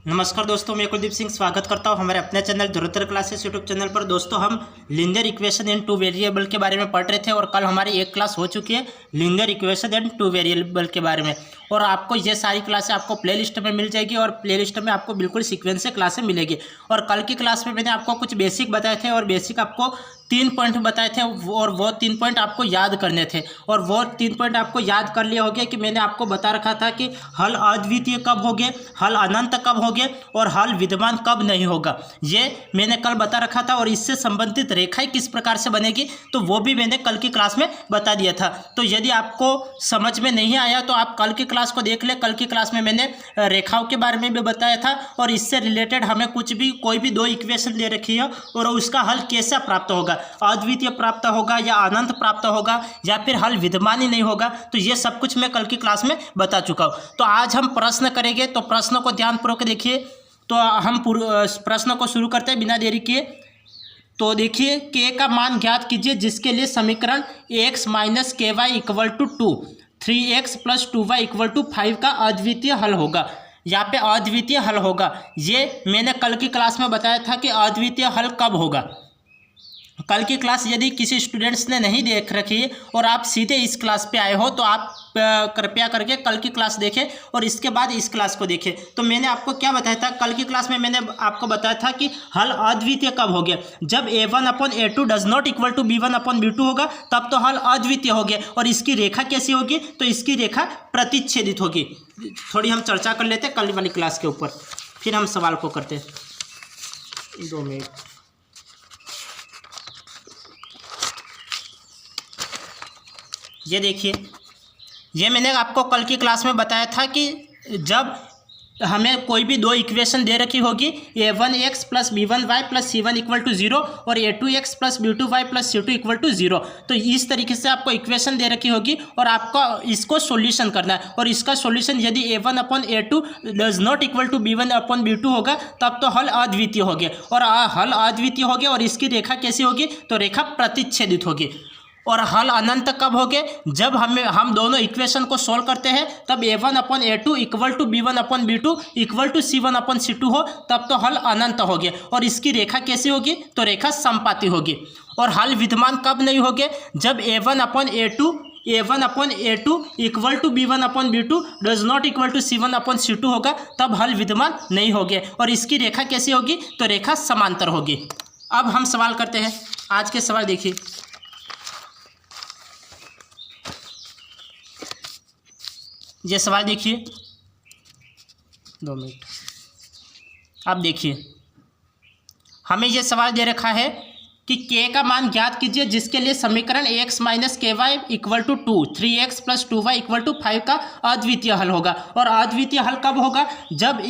नमस्कार दोस्तों, मैं कुलदीप सिंह स्वागत करता हूं हमारे अपने चैनल ध्रुवतर क्लासेस यूट्यूब चैनल पर। दोस्तों, हम linear equation in two variable के बारे में पढ़ रहे थे और कल हमारी एक क्लास हो चुकी है linear equation in two variable के बारे में। और आपको ये सारी क्लासें आपको प्लेलिस्ट में मिल जाएगी और प्लेलिस्ट में आपको बिल्कुल सीक्वेंस से क्लासें मिलेगी। और कल की क्लास में मैंने आपको कुछ बेसिक बताए थे और बेसिक आपको 3 पॉइंट बताए थे और वो 3 पॉइंट आपको याद करने थे। और वो 3 पॉइंट आपको याद कर लिया होगा कि मैंने आपको बता रखा था कि हल अद्वितीय कब होंगे, हल अनंत कब होंगे और हल विद्यमान कब नहीं होगा। ये मैंने कल बता रखा था। और इससे संबंधित रेखाएं किस प्रकार से बनेगी तो वो भी मैंने कल की क्लास में बता दिया था। तो यदि आपको समझ में नहीं आया तो आप कल की क्लास को देख ले। कल की क्लास में मैंने रेखाओं के बारे में भी बताया था और इससे रिलेटेड हमें कोई भी 2 इक्वेशन दे रखी है और उसका हल कैसे प्राप्त होगा, अद्वितीय प्राप्त होगा या अनंत प्राप्त होगा या फिर हल विद्यमान ही नहीं होगा, तो ये सब कुछ मैं कल की क्लास में बता चुका हूँ। तो आज हम प्रश्न करेंगे, तो प्रश्नों को ध्यानपूर्वक देखिए। तो हम प्रश्न को शुरू करते हैं बिना देरी किए। तो देखिए, k का मान ज्ञात कीजिए जिसके लिए समीकरण x minus K Y equal to 2, 3x plus 2y equal to 5 का अद्वितीय हल होगा। यहाँ पे अद्वितीय हल होगा, ये मैंने कल की क्लास में बताया था कि अद्वितीय हल कब होगा। कल की क्लास यदि किसी स्टूडेंट्स ने नहीं देख रखी है और आप सीधे इस क्लास पे आए हो तो आप कृपया करके कल की क्लास देखें और इसके बाद इस क्लास को देखें। तो मैंने आपको क्या बताया था कल की क्लास में? मैंने आपको बताया था कि हल अद्वितीय कब हो गया, जब a1/a2 does not equal to b1/b2 होगा तब तो हल अद्वितीय हो गया। और इसकी रेखा कैसी होगी? तो इसकी रेखा प्रतिच्छेदित होगी। थोड़ी हम चर्चा कर लेते हैं कल वाली क्लास के ऊपर, फिर हम सवाल को करते हैं। 2 मिनट। ये देखिए, ये मैंने आपको कल की क्लास में बताया था कि जब हमें कोई भी 2 इक्वेशन दे रखी होगी, a1x plus b1y plus c1 equal to 0 और a2x plus b2y plus c2 equal to 0, तो इस तरीके से आपको इक्वेशन दे रखी होगी और आपको इसको सॉल्यूशन करना है। और इसका सॉल्यूशन यदि a1/a2 does not equal to b1/b2 होगा तब तो हल अद्वितीय हो गया। और हल अद्वितीय हो गया और इसकी रेखा कैसी होगी? तो रेखा प्रतिच्छेदित होगी। और हल अनंत कब हो गए? जब हम दोनों इक्वेशन को सोल्व करते हैं तब a1/a2 equal to b1/b2 equal to c1/c2 हो तब तो हल अनंत हो गया। और इसकी रेखा कैसी होगी? तो रेखा समपाती होगी। और हल विद्यमान कब नहीं होगे? जब a1/a2 equal to b1/b2 does not equal to c1/c2 होगा तब हल विद्यमान नहीं होगे। और इसकी रेखा कैसी होगी? तो रेखा समांतर होगी। अब हम सवाल करते हैं। आज के सवाल देखिए, ये सवाल देखिए। 2 मिनट। अब देखिए, हमें ये सवाल दे रखा है कि k का मान ज्ञात कीजिए जिसके लिए समीकरण x minus K Y equal to 2, 3x plus 2y equal to 5 का अद्वितीय हल होगा। और अद्वितीय हल कब होगा? जब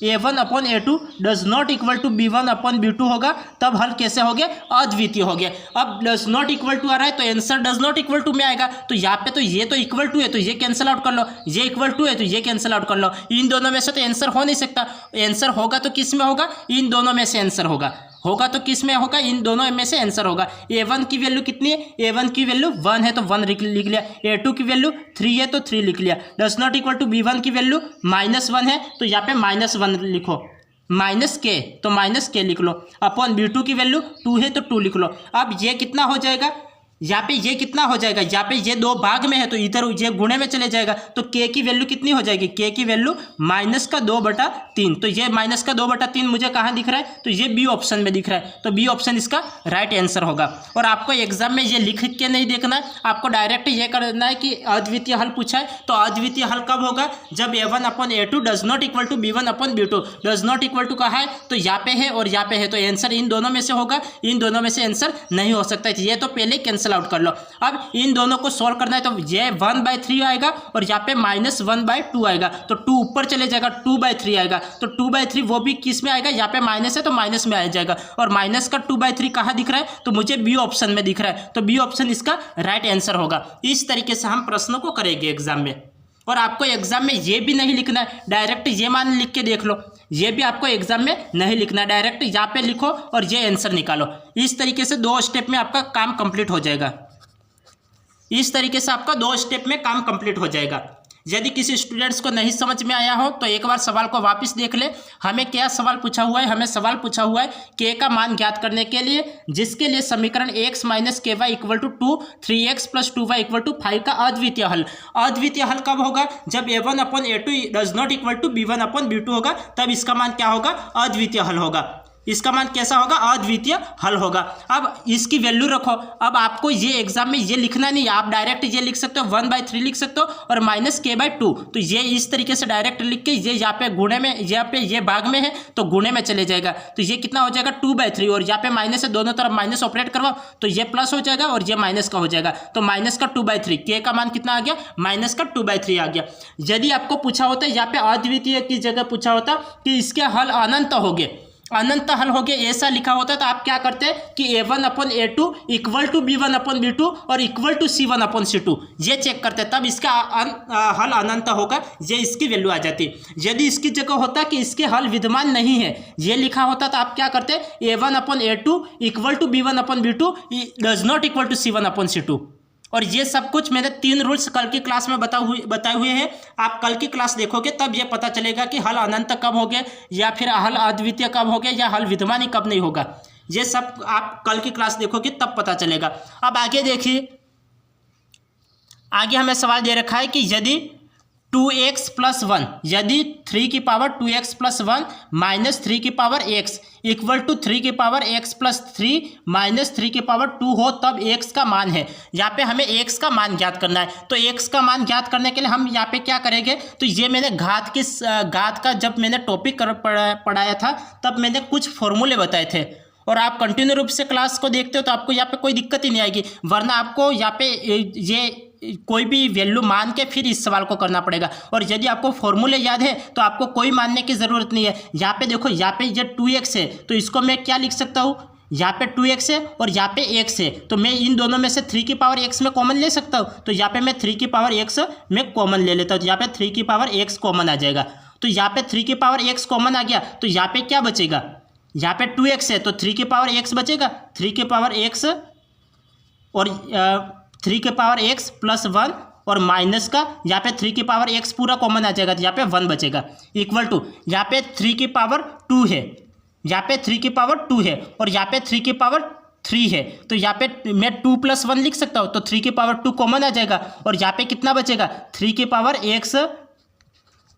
a1/a2 does not equal to b1/b2 होगा तब हल कैसे हो गया? अद्वितीय हो गया। अब डज नॉट इक्वल टू आ रहा है तो answer does not equal to में आएगा। तो यहाँ पे तो ये तो इक्वल टू है तो ये कैंसिल आउट कर लो, ये इक्वल टू है तो ये कैंसिल आउट कर लो। इन दोनों में से तो आंसर हो नहीं सकता। आंसर होगा तो किस में होगा? इन दोनों में से आंसर होगा तो किस में होगा? इन दोनों में से आंसर होगा। a1 की वैल्यू कितनी है? a1 की वैल्यू 1 है तो 1 लिख लिया। a2 की वैल्यू 3 है तो 3 लिख लिया। Does not equal to b1 की वैल्यू -1 है तो यहाँ पे -1 लिखो, माइनस के तो माइनस के लिख लो। अपॉन b2 की वैल्यू 2 है तो 2 लिख लो। अब ये कितना हो जाएगा? यहाँ पे ये कितना हो जाएगा? यहाँ पे ये 2 भाग में है तो इधर ये गुणे में चले जाएगा। तो k की वैल्यू कितनी हो जाएगी? k की वैल्यू -2/3। तो ये -2/3 मुझे कहाँ दिख रहा है? तो ये बी ऑप्शन में दिख रहा है। तो बी ऑप्शन इसका राइट आंसर होगा। और आपको एग्जाम में ये लिख के नहीं देखना है, आपको डायरेक्ट ये करना है कि अद्वितीय हल पूछा है तो अद्वितीय हल कब होगा? जब a1/a2 does not equal to b1/b2। Does not equal to कहाँ है? तो यहाँ पे है और यहाँ पे है। तो आंसर इन दोनों में से होगा, इन दोनों में से आंसर नहीं हो सकता। ये तो पहले कैंसिल आउट कर लो। अब इन दोनों को सॉल्व करना है तो ये 1/3 आएगा और यहाँ पे -1/2 आएगा। तो 2 ऊपर चले जाएगा, 2/3 आएगा। तो 2/3 वो भी किस में आएगा? यहाँ पे माइनस है तो माइनस में आ जाएगा। और माइनस का 2/3 कहाँ दिख रहा है? तो मुझे बी ऑप्शन में दिख रहा है। तो बी ऑप्शन इसका राइट आंसर होगा। इस तरीके से हम प्रश्नों को करेंगे एग्जाम में। और आपको एग्जाम में ये भी नहीं लिखना है, डायरेक्ट ये मान लिख के देख लो। ये भी आपको एग्जाम में नहीं लिखना है, डायरेक्ट यहाँ पे लिखो और ये आंसर निकालो। इस तरीके से 2 स्टेप में आपका काम कंप्लीट हो जाएगा। इस तरीके से आपका 2 स्टेप में काम कंप्लीट हो जाएगा। यदि किसी स्टूडेंट्स को नहीं समझ में आया हो तो एक बार सवाल को वापस देख ले। हमें क्या सवाल पूछा हुआ है, हमें सवाल पूछा हुआ है के का मान ज्ञात करने के लिए, जिसके लिए समीकरण x minus K Y equal to 2, 3x plus 2y equal to 5 का अद्वितीय हल। अद्वितीय हल कब होगा? जब a1 upon a2 does not equal to b1 upon b2 होगा, तब इसका मान क्या होगा? अद्वितीय हल होगा। इसका मान कैसा होगा? अद्वितीय हल होगा। अब इसकी वैल्यू रखो। अब आपको ये एग्जाम में ये लिखना नहीं है, आप डायरेक्ट ये लिख सकते हो 1/3 लिख सकते हो और माइनस k/2। तो ये इस तरीके से डायरेक्ट लिख के ये यहाँ पे गुणे में, यहाँ पे ये भाग में है तो गुणे में चले जाएगा। तो ये कितना हो जाएगा? 2/3 और यहाँ पे माइनस है, दोनों तरफ माइनस ऑपरेट करवाओ तो ये प्लस हो जाएगा और ये माइनस का हो जाएगा। तो माइनस का 2/3, के का मान कितना आ गया? माइनस का 2/3 आ गया। यदि आपको पूछा होता है यहाँ पे अद्वितीय की जगह पूछा होता कि इसके हल अनंत होंगे, अनंत हल हो गया, ऐसा लिखा होता तो आप क्या करते हैं कि a1 upon a2 equal to b1 upon b2 और equal to c1 upon c2 ये चेक करते, तब इसका हल अनंत होगा, ये इसकी वैल्यू आ जाती। यदि इसकी जगह होता कि इसके हल विद्यमान नहीं है, ये लिखा होता तो आप क्या करते? a1 upon a2 equal to b1 upon b2 does not equal to c1 upon c2। और ये सब कुछ मैंने 3 रूल्स कल की क्लास में बताए हुए हैं। आप कल की क्लास देखोगे तब ये पता चलेगा कि हल अनंत कब हो गए, या फिर हल अद्वितीय कब हो गया, या हल विद्यमान ही कब नहीं होगा। ये सब आप कल की क्लास देखोगे तब पता चलेगा। अब आगे देखिए, आगे हमें सवाल दे रखा है कि यदि 2x प्लस 1, यदि 3 की पावर 2x प्लस 1 माइनस 3 की पावर x इक्वल टू 3 की पावर x प्लस 3 माइनस 3 की पावर 2 हो, तब x का मान है। यहाँ पे हमें x का मान ज्ञात करना है। तो x का मान ज्ञात करने के लिए हम यहाँ पे क्या करेंगे? तो ये मैंने घात का जब मैंने टॉपिक पढ़ाया था तब मैंने कुछ फॉर्मूले बताए थे, और आप कंटिन्यू रूप से क्लास को देखते हो तो आपको यहाँ पे कोई दिक्कत ही नहीं आएगी। वरना आपको यहाँ पे ये कोई भी वैल्यू मान के फिर इस सवाल को करना पड़ेगा। और यदि आपको फॉर्मूले याद है तो आपको कोई मानने की ज़रूरत नहीं है। यहाँ पे देखो, यहाँ पे ये 2x है तो इसको मैं क्या लिख सकता हूँ? यहाँ पे 2x है और यहाँ पे x है, तो मैं इन दोनों में से 3 की पावर x में कॉमन ले सकता हूँ। तो यहाँ पे मैं 3 की पावर x में कॉमन ले लेता हूँ, तो यहाँ पे 3 की पावर x कॉमन आ जाएगा। तो यहाँ पे 3 की पावर x कॉमन आ गया, तो यहाँ पे क्या बचेगा? यहाँ पे 2x है तो 3 की पावर x बचेगा, 3 की पावर x और 3 के पावर x प्लस 1 और माइनस का यहाँ पे 3 की पावर x पूरा कॉमन आ जाएगा, तो यहाँ पे 1 बचेगा इक्वल टू यहाँ पे 3 की पावर 2 है, यहाँ पे 3 की पावर 2 है और यहाँ पे 3 की पावर 3 है। तो यहाँ पे मैं 2 प्लस 1 लिख सकता हूँ, तो 3 की पावर 2 कॉमन आ जाएगा और यहाँ पे कितना बचेगा? 3 की पावर x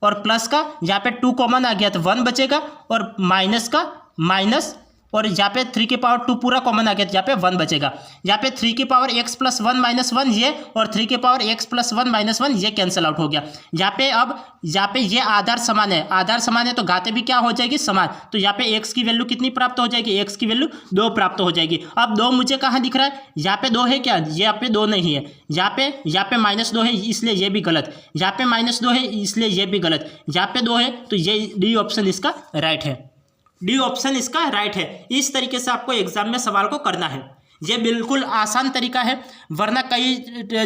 और प्लस का यहाँ पे 2 कॉमन आ गया तो 1 बचेगा और माइनस का माइनस और यहाँ पे 3 की पावर 2 पूरा कॉमन आ गया तो यहाँ पे 1 बचेगा। यहाँ पे 3 की पावर x प्लस 1 माइनस 1 ये और 3 की पावर x प्लस 1 माइनस 1 ये कैंसिल आउट हो गया। यहाँ पे अब यहाँ पे ये आधार समान है, आधार समान है तो घातें भी क्या हो जाएगी? समान। तो यहाँ पे x की वैल्यू कितनी प्राप्त हो जाएगी? x की वैल्यू 2 प्राप्त हो जाएगी। अब 2 मुझे कहाँ दिख रहा है? यहाँ पे 2 है क्या? यहाँ पे 2 नहीं है। यहाँ पे -2 है इसलिए ये भी गलत, यहाँ पे -2 है इसलिए ये भी गलत, यहाँ पे 2 है तो ये डी ऑप्शन इसका राइट है। डी ऑप्शन इसका राइट है। इस तरीके से आपको एग्जाम में सवाल को करना है। ये बिल्कुल आसान तरीका है, वरना कई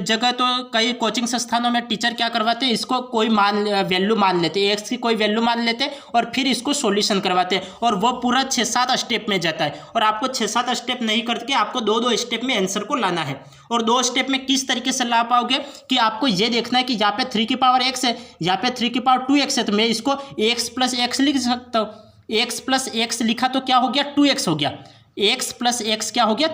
जगह तो कई कोचिंग संस्थानों में टीचर क्या करवाते हैं, इसको कोई वैल्यू मान लेते हैं, एक्स की कोई वैल्यू मान लेते हैं और फिर इसको सॉल्यूशन करवाते हैं और वो पूरा 6-7 स्टेप में जाता है। और आपको 6-7 स्टेप नहीं करके आपको 2-2 स्टेप में आंसर को लाना है। और 2 स्टेप में किस तरीके से ला पाओगे कि आपको ये देखना है कि यहाँ पे 3 की पावर x है, यहाँ पे 3 की पावर 2x है, तो मैं इसको x प्लस x लिख सकता हूँ। x प्लस x लिखा तो क्या हो गया? 2x हो गया। x प्लस x क्या हो गया?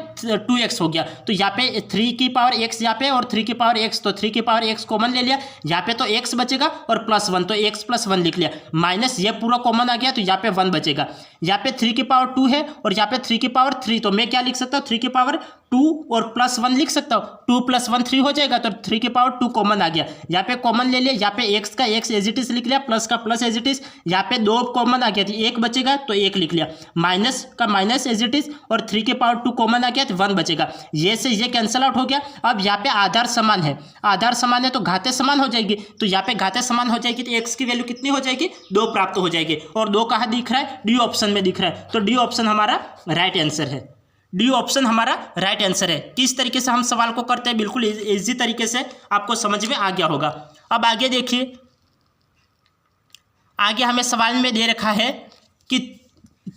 2x हो गया। तो यहाँ पे 3 की पावर x यहाँ पे और 3 की पावर x, तो 3 की पावर x कॉमन ले लिया, यहाँ पे तो x बचेगा और प्लस 1 तो x प्लस 1 लिख लिया, माइनस ये पूरा कॉमन आ गया तो यहाँ पे 1 बचेगा। यहाँ पे 3 की पावर 2 है और यहाँ पे 3 की पावर 3, तो मैं क्या लिख सकता हूँ? 3 की पावर 2 और प्लस 1 लिख सकता हूँ। 2 प्लस 1 3 हो जाएगा, तो 3 की पावर 2 कॉमन आ गया। यहाँ पे कॉमन ले लिया, यहाँ पे x का x एज इट इज लिख लिया, प्लस का प्लस एज इट इज, यहाँ पे 2 कॉमन आ गया तो 1 बचेगा तो 1 लिख लिया, माइनस का माइनस एज इट इज और 3 की पावर 2 कॉमन आ गया तो 1 बचेगा। ये से ये कैंसिल आउट हो गया। अब यहाँ पे आधार समान है, आधार समान है तो घातें समान हो जाएगी, तो यहाँ पे घातें समान हो जाएगी तो x की वैल्यू कितनी हो जाएगी? 2 प्राप्त हो जाएगी। और 2 कहाँ दिख रहा है? डी ऑप्शन में दिख रहा है, तो डी ऑप्शन हमारा राइट आंसर है। डी ऑप्शन हमारा राइट आंसर है। किस तरीके से हम सवाल को करते हैं, बिल्कुल इजी तरीके से आपको समझ में आ गया होगा। अब आगे देखिए, आगे हमें सवाल में दे रखा है कि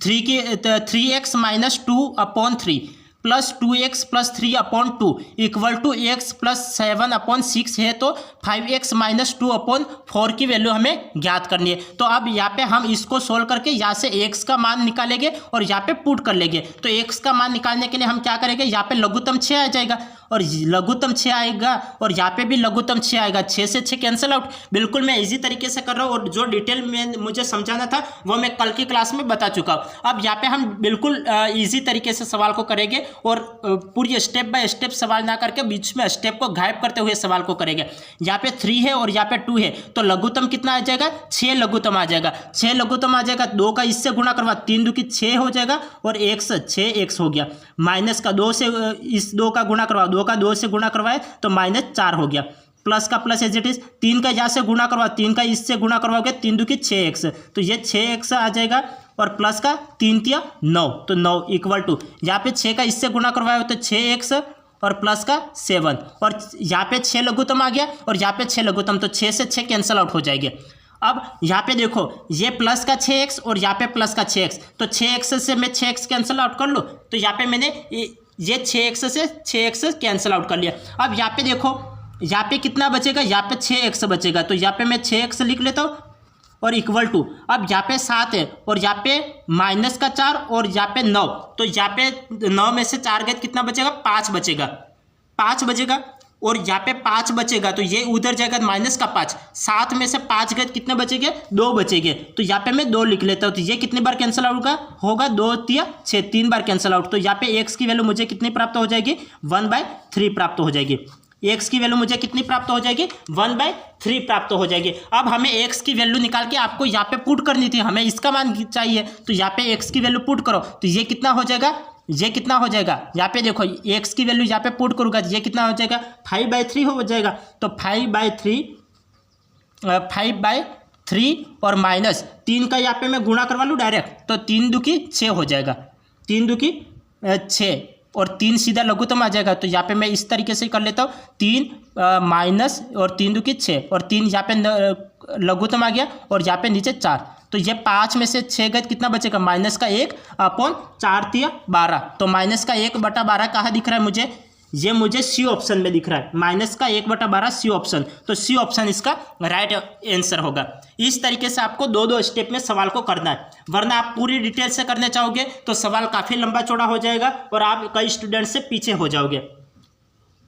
3x - 2/3 plus 2x plus 3/2 equal to x plus 7/6 है, तो 5x माइनस 2/4 की वैल्यू हमें ज्ञात करनी है। तो अब यहाँ पे हम इसको सोल्व करके यहाँ से x का मान निकालेंगे और यहाँ पे पुट कर लेंगे। तो x का मान निकालने के लिए हम क्या करेंगे, यहाँ पे लघुत्तम 6 आ जाएगा और लघुत्तम 6 आएगा और यहाँ पे भी लघुत्तम 6 आएगा। 6 से 6 कैंसिल आउट। बिल्कुल मैं इजी तरीके से कर रहा हूँ और जो डिटेल में मुझे समझाना था वो मैं कल की क्लास में बता चुका हूँ। अब यहाँ पे हम बिल्कुल ईजी तरीके से सवाल को करेंगे और पूरी स्टेप बाय स्टेप सवाल ना करके बीच में स्टेप को गायब करते हुए सवाल को करेंगे। यहाँ पे 3 है और यहाँ पे 2 है, तो लघुत्तम कितना आ जाएगा, 6 लघुत्तम आ जाएगा। 6 लघुत्तम आ जाएगा, 2 का इससे गुणा करवा 3 दूनी 6 हो जाएगा और 1 6 x हो गया। माइनस का 2 से इस 2 का गुणा करवा, 2 का 2 से गुणा करवाए तो -4 हो गया। प्लस का प्लस एज इट इज, 3 का यहाँ से गुणा करवा, 3 का इससे गुणा करवाओगे 3 दूनी 6x, तो ये 6x आ जाएगा और प्लस का 3 तिया 9, तो 9 इक्वल टू यहाँ पे 6 का इससे गुणा करवाए तो 6x और प्लस का 7 और यहाँ पे 6 लघुत्तम आ गया और यहाँ पे 6 लघुत्तम, तो 6 से 6 कैंसिल आउट हो जाएंगे। अब यहाँ पे देखो ये प्लस का 6x और यहाँ पे प्लस का 6x, तो 6x से मैं 6x कैंसिल आउट कर लूँ, तो यहाँ पे मैंने ये 6x से 6x कैंसिल आउट कर लिया। अब यहाँ पे देखो यहाँ पे कितना बचेगा, यहाँ पे 6x बचेगा, तो यहाँ पे मैं 6x लिख लेता हूँ और इक्वल टू, अब यहाँ पे 7 है और यहाँ पे माइनस का 4 और यहाँ पे 9, तो यहाँ पे 9 में से 4 गए कितना बचेगा, 5 बचेगा, 5 बचेगा और यहाँ पे 5 बचेगा, तो ये उधर जाएगा माइनस का 5। 7 में से 5 गए कितने बचेंगे, 2 बचेंगे, तो यहाँ पे मैं 2 लिख लेता हूँ। तो ये कितनी बार कैंसिल आउट होगा 2 तिया 6, 3 बार कैंसिल आउट। तो यहाँ पे x की वैल्यू मुझे कितनी प्राप्त हो जाएगी, 1/3 प्राप्त हो जाएगी। x की वैल्यू मुझे कितनी प्राप्त हो जाएगी, 1/3 प्राप्त हो जाएगी। अब हमें x की वैल्यू निकाल के आपको यहाँ पे पुट करनी थी, हमें इसका मान चाहिए, तो यहाँ पे x की वैल्यू पुट करो, तो ये कितना हो जाएगा, ये कितना हो जाएगा, यहाँ पे देखो x की वैल्यू यहाँ पे पुट करूँगा, ये कितना हो जाएगा, 5/3 हो जाएगा। तो 5/3 और माइनस 3 का यहाँ पे मैं गुणा करवा लूँ डायरेक्ट, तो 3 दूनी 6 हो जाएगा, 3 दूनी 6 और 3 सीधा लघुत्तम आ जाएगा। तो यहाँ पे मैं इस तरीके से कर लेता हूँ, 3 माइनस और 3 दूनी 6 और 3 यहाँ पे लघुत्तम आ गया और यहाँ पे नीचे 4, तो ये 5 में से 6 गए कितना बचेगा, -1/4 तिया 12, तो -1/12 कहाँ दिख रहा है मुझे, ये मुझे सी ऑप्शन में दिख रहा है, -1/12 सी ऑप्शन, तो सी ऑप्शन इसका राइट आंसर होगा। इस तरीके से आपको 2 स्टेप में सवाल को करना है, वरना आप पूरी डिटेल से करने चाहोगे तो सवाल काफ़ी लंबा चौड़ा हो जाएगा और आप कई स्टूडेंट से पीछे हो जाओगे।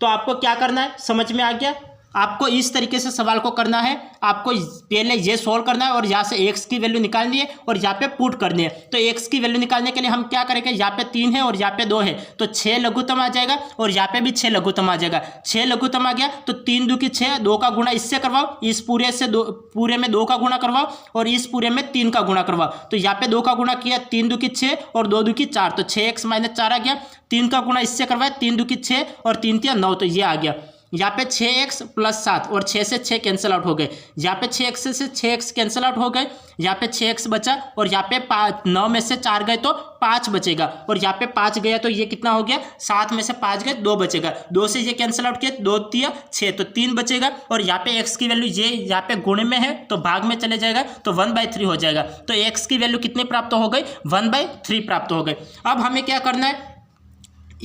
तो आपको क्या करना है, समझ में आ गया, आपको इस तरीके से सवाल को करना है। आपको पहले ये सॉल्व करना है और यहाँ से x की वैल्यू निकालनी है और यहाँ पे पुट करनी है। तो x की वैल्यू निकालने के लिए हम क्या करेंगे, यहाँ पे 3 है और यहाँ पे 2 है, तो 6 लघुत्तम आ जाएगा और यहाँ पे भी 6 लघुत्तम आ जाएगा। 6 लघुत्तम आ गया तो 3 दूनी 6, 2 का गुणा इससे करवाओ, इस पूरे से पूरे में 2 का गुणा करवाओ और इस पूरे में 3 का गुणा करवाओ। तो यहाँ पे 2 का गुणा किया, 3 दूनी 6 और 2 दूनी 4, तो 6x - 4 आ गया। 3 का गुणा इससे करवाए, 3 दूनी 6 और 3 तिया 9, तो ये आ गया। यहाँ पे 6x + 7 और 6 से 6 कैंसिल आउट हो गए, यहाँ पे 6x से 6x कैंसिल आउट हो गए, यहाँ पे 6x बचा और यहाँ पे 9 में से 4 गए तो 5 बचेगा और यहाँ पे 5 गया तो ये कितना हो गया, 7 में से 5 गए 2 बचेगा, 2 से ये कैंसिल आउट किया, 2 तिया 6, तो 3 बचेगा और यहाँ पे x की वैल्यू ये यहाँ पे गुणे में है तो भाग में चले जाएगा तो 1/3 हो जाएगा। तो x की वैल्यू कितनी प्राप्त हो गई, 1/3 प्राप्त हो गई। अब हमें क्या करना है,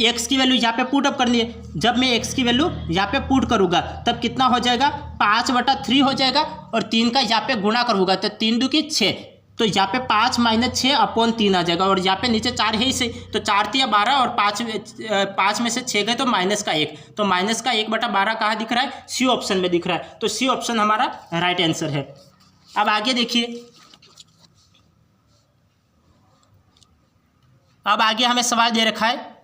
x की वैल्यू यहाँ पे पुट अप करनी है। जब मैं x की वैल्यू यहाँ पे पुट करूँगा तब कितना हो जाएगा, 5/3 हो जाएगा और 3 का यहाँ पे गुणा करूँगा तो 3 दूनी 6, तो यहाँ पे 5 - 6/3 आ जाएगा और यहाँ पे नीचे 4 है इसे, तो 4 तिया 12 और 5 में से 6 गए तो -1, तो -1/12 कहाँ दिख रहा है, सी ऑप्शन में दिख रहा है। तो सी ऑप्शन हमारा राइट आंसर है। अब आगे देखिए, अब आगे हमें सवाल दे रखा है,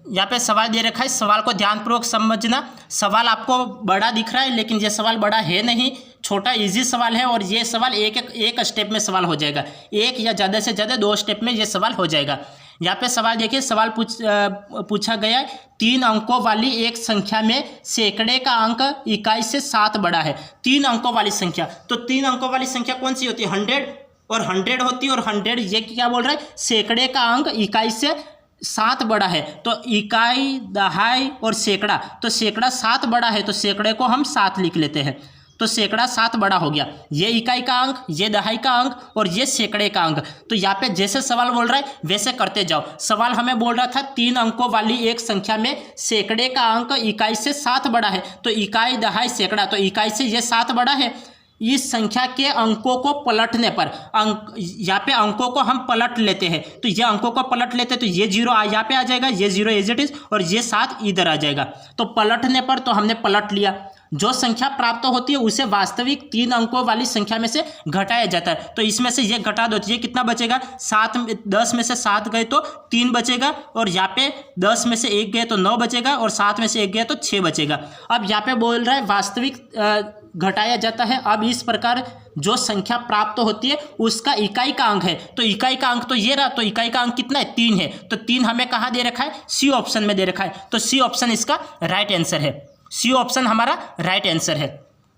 यहाँ पे सवाल दे रखा है, सवाल को ध्यानपूर्वक समझना। सवाल आपको बड़ा दिख रहा है लेकिन ये सवाल बड़ा है नहीं, छोटा इजी सवाल है और ये सवाल एक स्टेप में सवाल हो जाएगा, एक या ज़्यादा से ज़्यादा 2 स्टेप में ये सवाल हो जाएगा। यहाँ पे सवाल देखिए, सवाल पूछा गया है, 3 अंकों वाली एक संख्या में सैकड़े का अंक इकाई से 7 बड़ा है। 3 अंकों वाली संख्या, तो 3 अंकों वाली संख्या कौन सी होती है, 100 और 100 होती है, और 100 ये क्या बोल रहा है, सैकड़े का अंक इकाई से 7 बड़ा है। तो इकाई, दहाई और सैकड़ा, तो सैकड़ा 7 बड़ा है तो सैकड़े को हम 7 लिख लेते हैं। तो सैकड़ा 7 बड़ा हो गया। ये इकाई का अंक, ये दहाई का अंक और ये सैकड़े का अंक। तो यहाँ पे जैसे सवाल बोल रहा है वैसे करते जाओ। सवाल हमें बोल रहा था 3 अंकों वाली एक संख्या में सैकड़े का अंक इकाई से 7 बड़ा है। तो इकाई, दहाई, सैकड़ा, तो इकाई से ये 7 बड़ा है। इस संख्या के अंकों को पलटने पर, अंक यहाँ पे अंकों को हम पलट लेते हैं, तो ये अंकों को पलट लेते हैं तो ये 0 यहाँ पे आ जाएगा, ये 0 एज इट इज, और ये 7 इधर आ जाएगा। तो पलटने पर तो हमने पलट लिया। जो संख्या प्राप्त होती है उसे वास्तविक 3 अंकों वाली संख्या में से घटाया जाता है। तो इसमें से ये घटा दो, ये कितना बचेगा, 10 में से 7 गए तो 3 बचेगा, और यहाँ पे 10 में से 1 गए तो 9 बचेगा, और 7 में से 1 गया तो 6 बचेगा। अब यहाँ पे बोल रहा है वास्तविक घटाया जाता है। अब इस प्रकार जो संख्या प्राप्त होती है उसका इकाई का अंक है। तो इकाई का अंक तो ये रहा, तो इकाई का अंक कितना है, 3 है। तो 3 हमें कहाँ दे रखा है, सी ऑप्शन में दे रखा है। तो सी ऑप्शन इसका राइट आंसर है। सी ऑप्शन हमारा राइट आंसर है।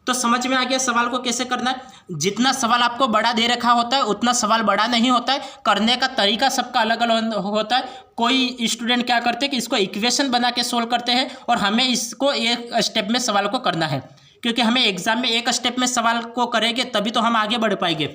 तो समझ में आ गया सवाल को कैसे करना है। जितना सवाल आपको बड़ा दे रखा होता है उतना सवाल बड़ा नहीं होता है, करने का तरीका सबका अलग अलग होता है। कोई स्टूडेंट क्या करते हैं कि इसको इक्वेशन बना के सोल्व करते हैं, और हमें इसको एक स्टेप में सवाल को करना है, क्योंकि हमें एग्जाम में एक स्टेप में सवाल को करेंगे तभी तो हम आगे बढ़ पाएंगे।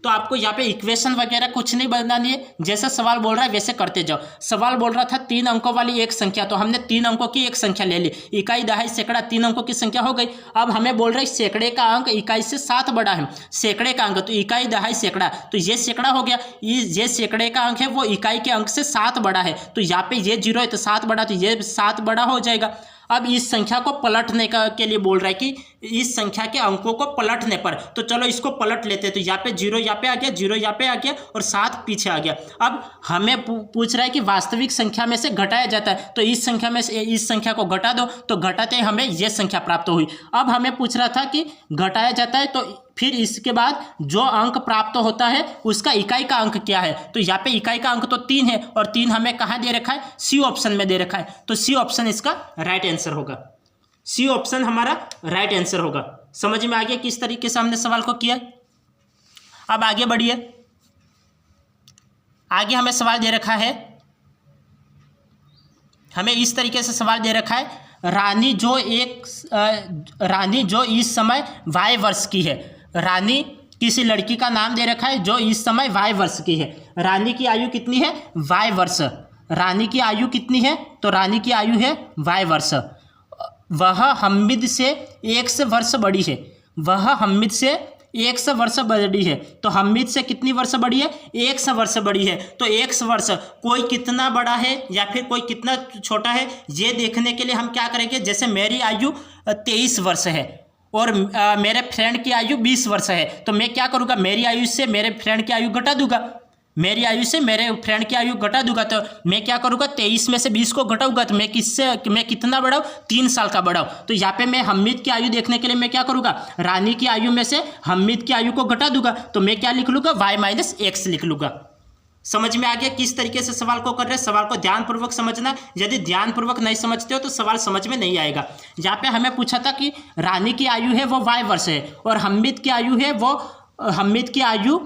तो आपको यहाँ पे इक्वेशन वगैरह कुछ नहीं बनानी है, जैसा सवाल बोल रहा है वैसे करते जाओ। सवाल बोल रहा था 3 अंकों वाली एक संख्या, तो हमने 3 अंकों की एक संख्या ले ली। इकाई, दहाई, सैकड़ा 3 अंकों की संख्या हो गई। अब हमें बोल रहा है सैकड़े का अंक इकाई से 7 बड़ा है। सैकड़े का अंक तो इकाई, दहाई, सैकड़ा, तो ये सैकड़ा हो गया। ये सैकड़े का अंक है वो इकाई के अंक से 7 बड़ा है। तो यहाँ पे ये 0 है तो 7 बड़ा, तो ये 7 बड़ा हो जाएगा। अब इस संख्या को पलटने के लिए बोल रहा है कि इस संख्या के अंकों को पलटने पर, तो चलो इसको पलट लेते हैं। तो यहाँ पे 0 यहाँ पे आ गया, 0 यहाँ पे आ गया, और 7 पीछे आ गया। अब हमें पूछ रहा है कि वास्तविक संख्या में से घटाया जाता है, तो इस संख्या में से इस संख्या को घटा दो, तो घटाते ही हमें यह संख्या प्राप्त हुई। अब हमें पूछ रहा था कि घटाया जाता है, तो फिर इसके बाद जो अंक प्राप्त होता है उसका इकाई का अंक क्या है। तो यहाँ पे इकाई का अंक तो 3 है, और 3 हमें कहाँ दे रखा है, सी ऑप्शन में दे रखा है। तो सी ऑप्शन इसका राइट आंसर होगा। सी ऑप्शन हमारा राइट आंसर होगा। समझ में आ गया किस तरीके से हमने सवाल को किया। अब आगे बढ़िए। आगे हमें सवाल दे रखा है, हमें इस तरीके से सवाल दे रखा है, रानी जो इस समय वाय वर्ष की है। रानी किसी लड़की का नाम दे रखा है जो इस समय वाय वर्ष की है। रानी की आयु कितनी है, वाय वर्ष। रानी की आयु कितनी है, तो रानी की आयु है वाय वर्ष। वह हम्मीद से 1 वर्ष बड़ी है। वह हम्मीद से 100 वर्ष बड़ी है। तो हम्मीद से कितनी वर्ष बड़ी है, 100 वर्ष बड़ी है। तो 100 वर्ष कोई कितना बड़ा है या फिर कोई कितना छोटा है, ये देखने के लिए हम क्या करेंगे, जैसे मेरी आयु 23 वर्ष है और मेरे फ्रेंड की आयु 20 वर्ष है, तो मैं क्या करूँगा, मेरी आयु से मेरे फ्रेंड की आयु घटा दूंगा। मेरी आयु से मेरे फ्रेंड की आयु घटा दूंगा, तो मैं क्या करूँगा, 23 में से 20 को घटाऊंगा, तो मैं कितना बढ़ाऊँ, 3 साल का बढ़ाऊँ। तो यहाँ पे मैं हम्मीद की आयु देखने के लिए मैं क्या करूँगा, रानी की आयु में से हम्मीद की आयु को घटा दूंगा, तो मैं क्या लिख लूँगा, y-x लिख लूँगा। समझ में आ गया किस तरीके से सवाल को कर रहे हैं। सवाल को ध्यानपूर्वक समझना, यदि ध्यानपूर्वक नहीं समझते हो तो सवाल समझ में नहीं आएगा। यहाँ पे हमें पूछा था कि रानी की आयु है वो वाय वर्ष है, और हम्मीद की आयु है वो हम्मीद की आयु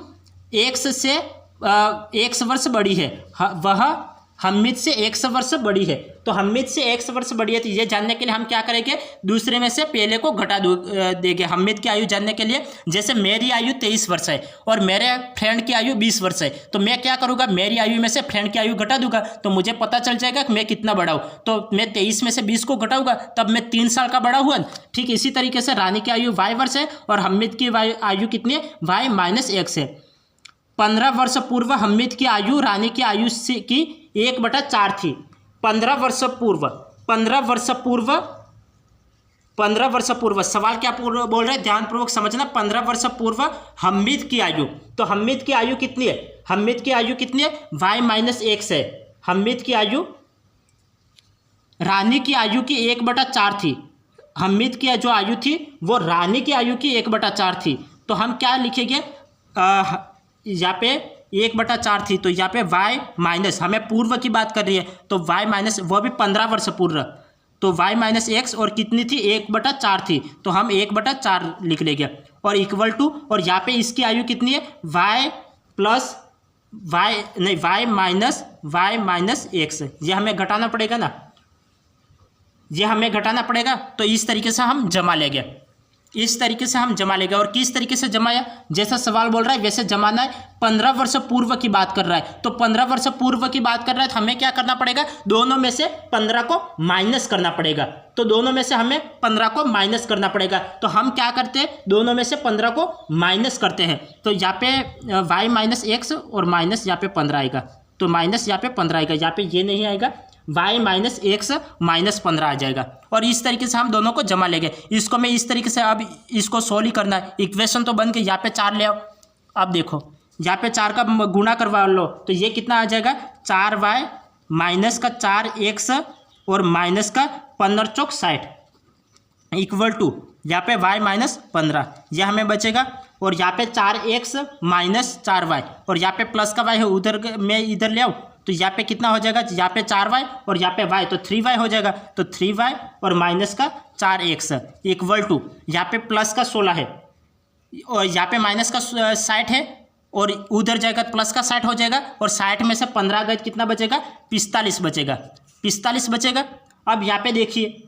1 से 1 वर्ष बड़ी है। वह हम्मीद से 1 वर्ष बड़ी है। तो हम्मीद से 1 वर्ष बड़ी है, तो ये जानने के लिए हम क्या करेंगे, दूसरे में से पहले को घटा देंगे। हम्मीद की आयु जानने के लिए, जैसे मेरी आयु 23 वर्ष है और मेरे फ्रेंड की आयु 20 वर्ष है, तो मैं क्या करूँगा, मेरी आयु में से फ्रेंड की आयु घटा दूंगा, तो मुझे पता चल जाएगा कि मैं कितना बड़ा हूँ। तो मैं 23 में से 20 को घटाऊंगा, तब मैं 3 साल का बड़ा हुआ। ठीक इसी तरीके से रानी की आयु वाय वर्ष है और हम्मीद की आयु कितनी है, y-x है। 15 वर्ष पूर्व हम्मीद की आयु रानी की आयु से की 1/4 थी। 15 वर्ष पूर्व सवाल क्या बोल रहे हैं, ध्यानपूर्वक समझना। 15 वर्ष पूर्व हम्मीद की आयु, तो हम्मीद की आयु कितनी है, हम्मीद की आयु कितनी है, y-x है। हम्मीद की आयु रानी की आयु की 1/4 थी। हम्मीद की जो आयु थी वो रानी की आयु की 1/4 थी। तो हम क्या लिखेंगे, यहाँ पे 1/4 थी, तो यहाँ पे y- हमें पूर्व की बात कर रही है, तो y- वो भी 15 वर्ष पूर्व, तो y-x और कितनी थी, 1/4 थी, तो हम 1/4 लिख लेंगे, और इक्वल टू, और यहाँ पे इसकी आयु कितनी है, y-x, ये हमें घटाना पड़ेगा ना, ये हमें घटाना पड़ेगा। तो इस तरीके से हम जमा लेंगे। इस तरीके से हम जमा लेंगे। और किस तरीके से जमाया, जैसा सवाल बोल रहा है वैसे जमाना है। 15 वर्ष पूर्व की बात कर रहा है, तो 15 वर्ष पूर्व की बात कर रहा है तो हमें क्या करना पड़ेगा, दोनों में से 15 को माइनस करना पड़ेगा। तो दोनों में से हमें 15 को माइनस करना पड़ेगा। तो हम क्या करते हैं, दोनों में से 15 को माइनस करते हैं। तो यहाँ पे y माइनस एक्स और माइनस यहाँ पे 15 आएगा, तो माइनस यहाँ पे 15 आएगा, यहाँ पे ये नहीं आएगा, y माइनस एक्स माइनस 15 आ जाएगा। और इस तरीके से हम दोनों को जमा लेंगे। इसको मैं इस तरीके से, अब इसको सोल्व ही करना है। इक्वेशन तो बन के यहाँ पे 4 ले आओ। अब देखो यहाँ पे 4 का गुणा करवा लो, तो ये कितना आ जाएगा, 4y माइनस का 4x और माइनस का 15 चौक 60 इक्वल टू यहाँ पे y माइनस 15, यह हमें बचेगा। और यहाँ पे 4x माइनस 4y और यहाँ पे प्लस का y है, उधर मैं इधर ले आऊँ तो यहाँ पे कितना हो जाएगा, यहाँ पे 4y और यहाँ पे y, तो 3y हो जाएगा। तो 3y और माइनस का 4x इक्वल टू यहाँ पे प्लस का 16 है और यहाँ पे माइनस का 60 है और उधर जाएगा तो प्लस का 60 हो जाएगा। और 60 में से 15 गए कितना बचेगा, 45 बचेगा, 45 बचेगा। अब यहाँ पे देखिए,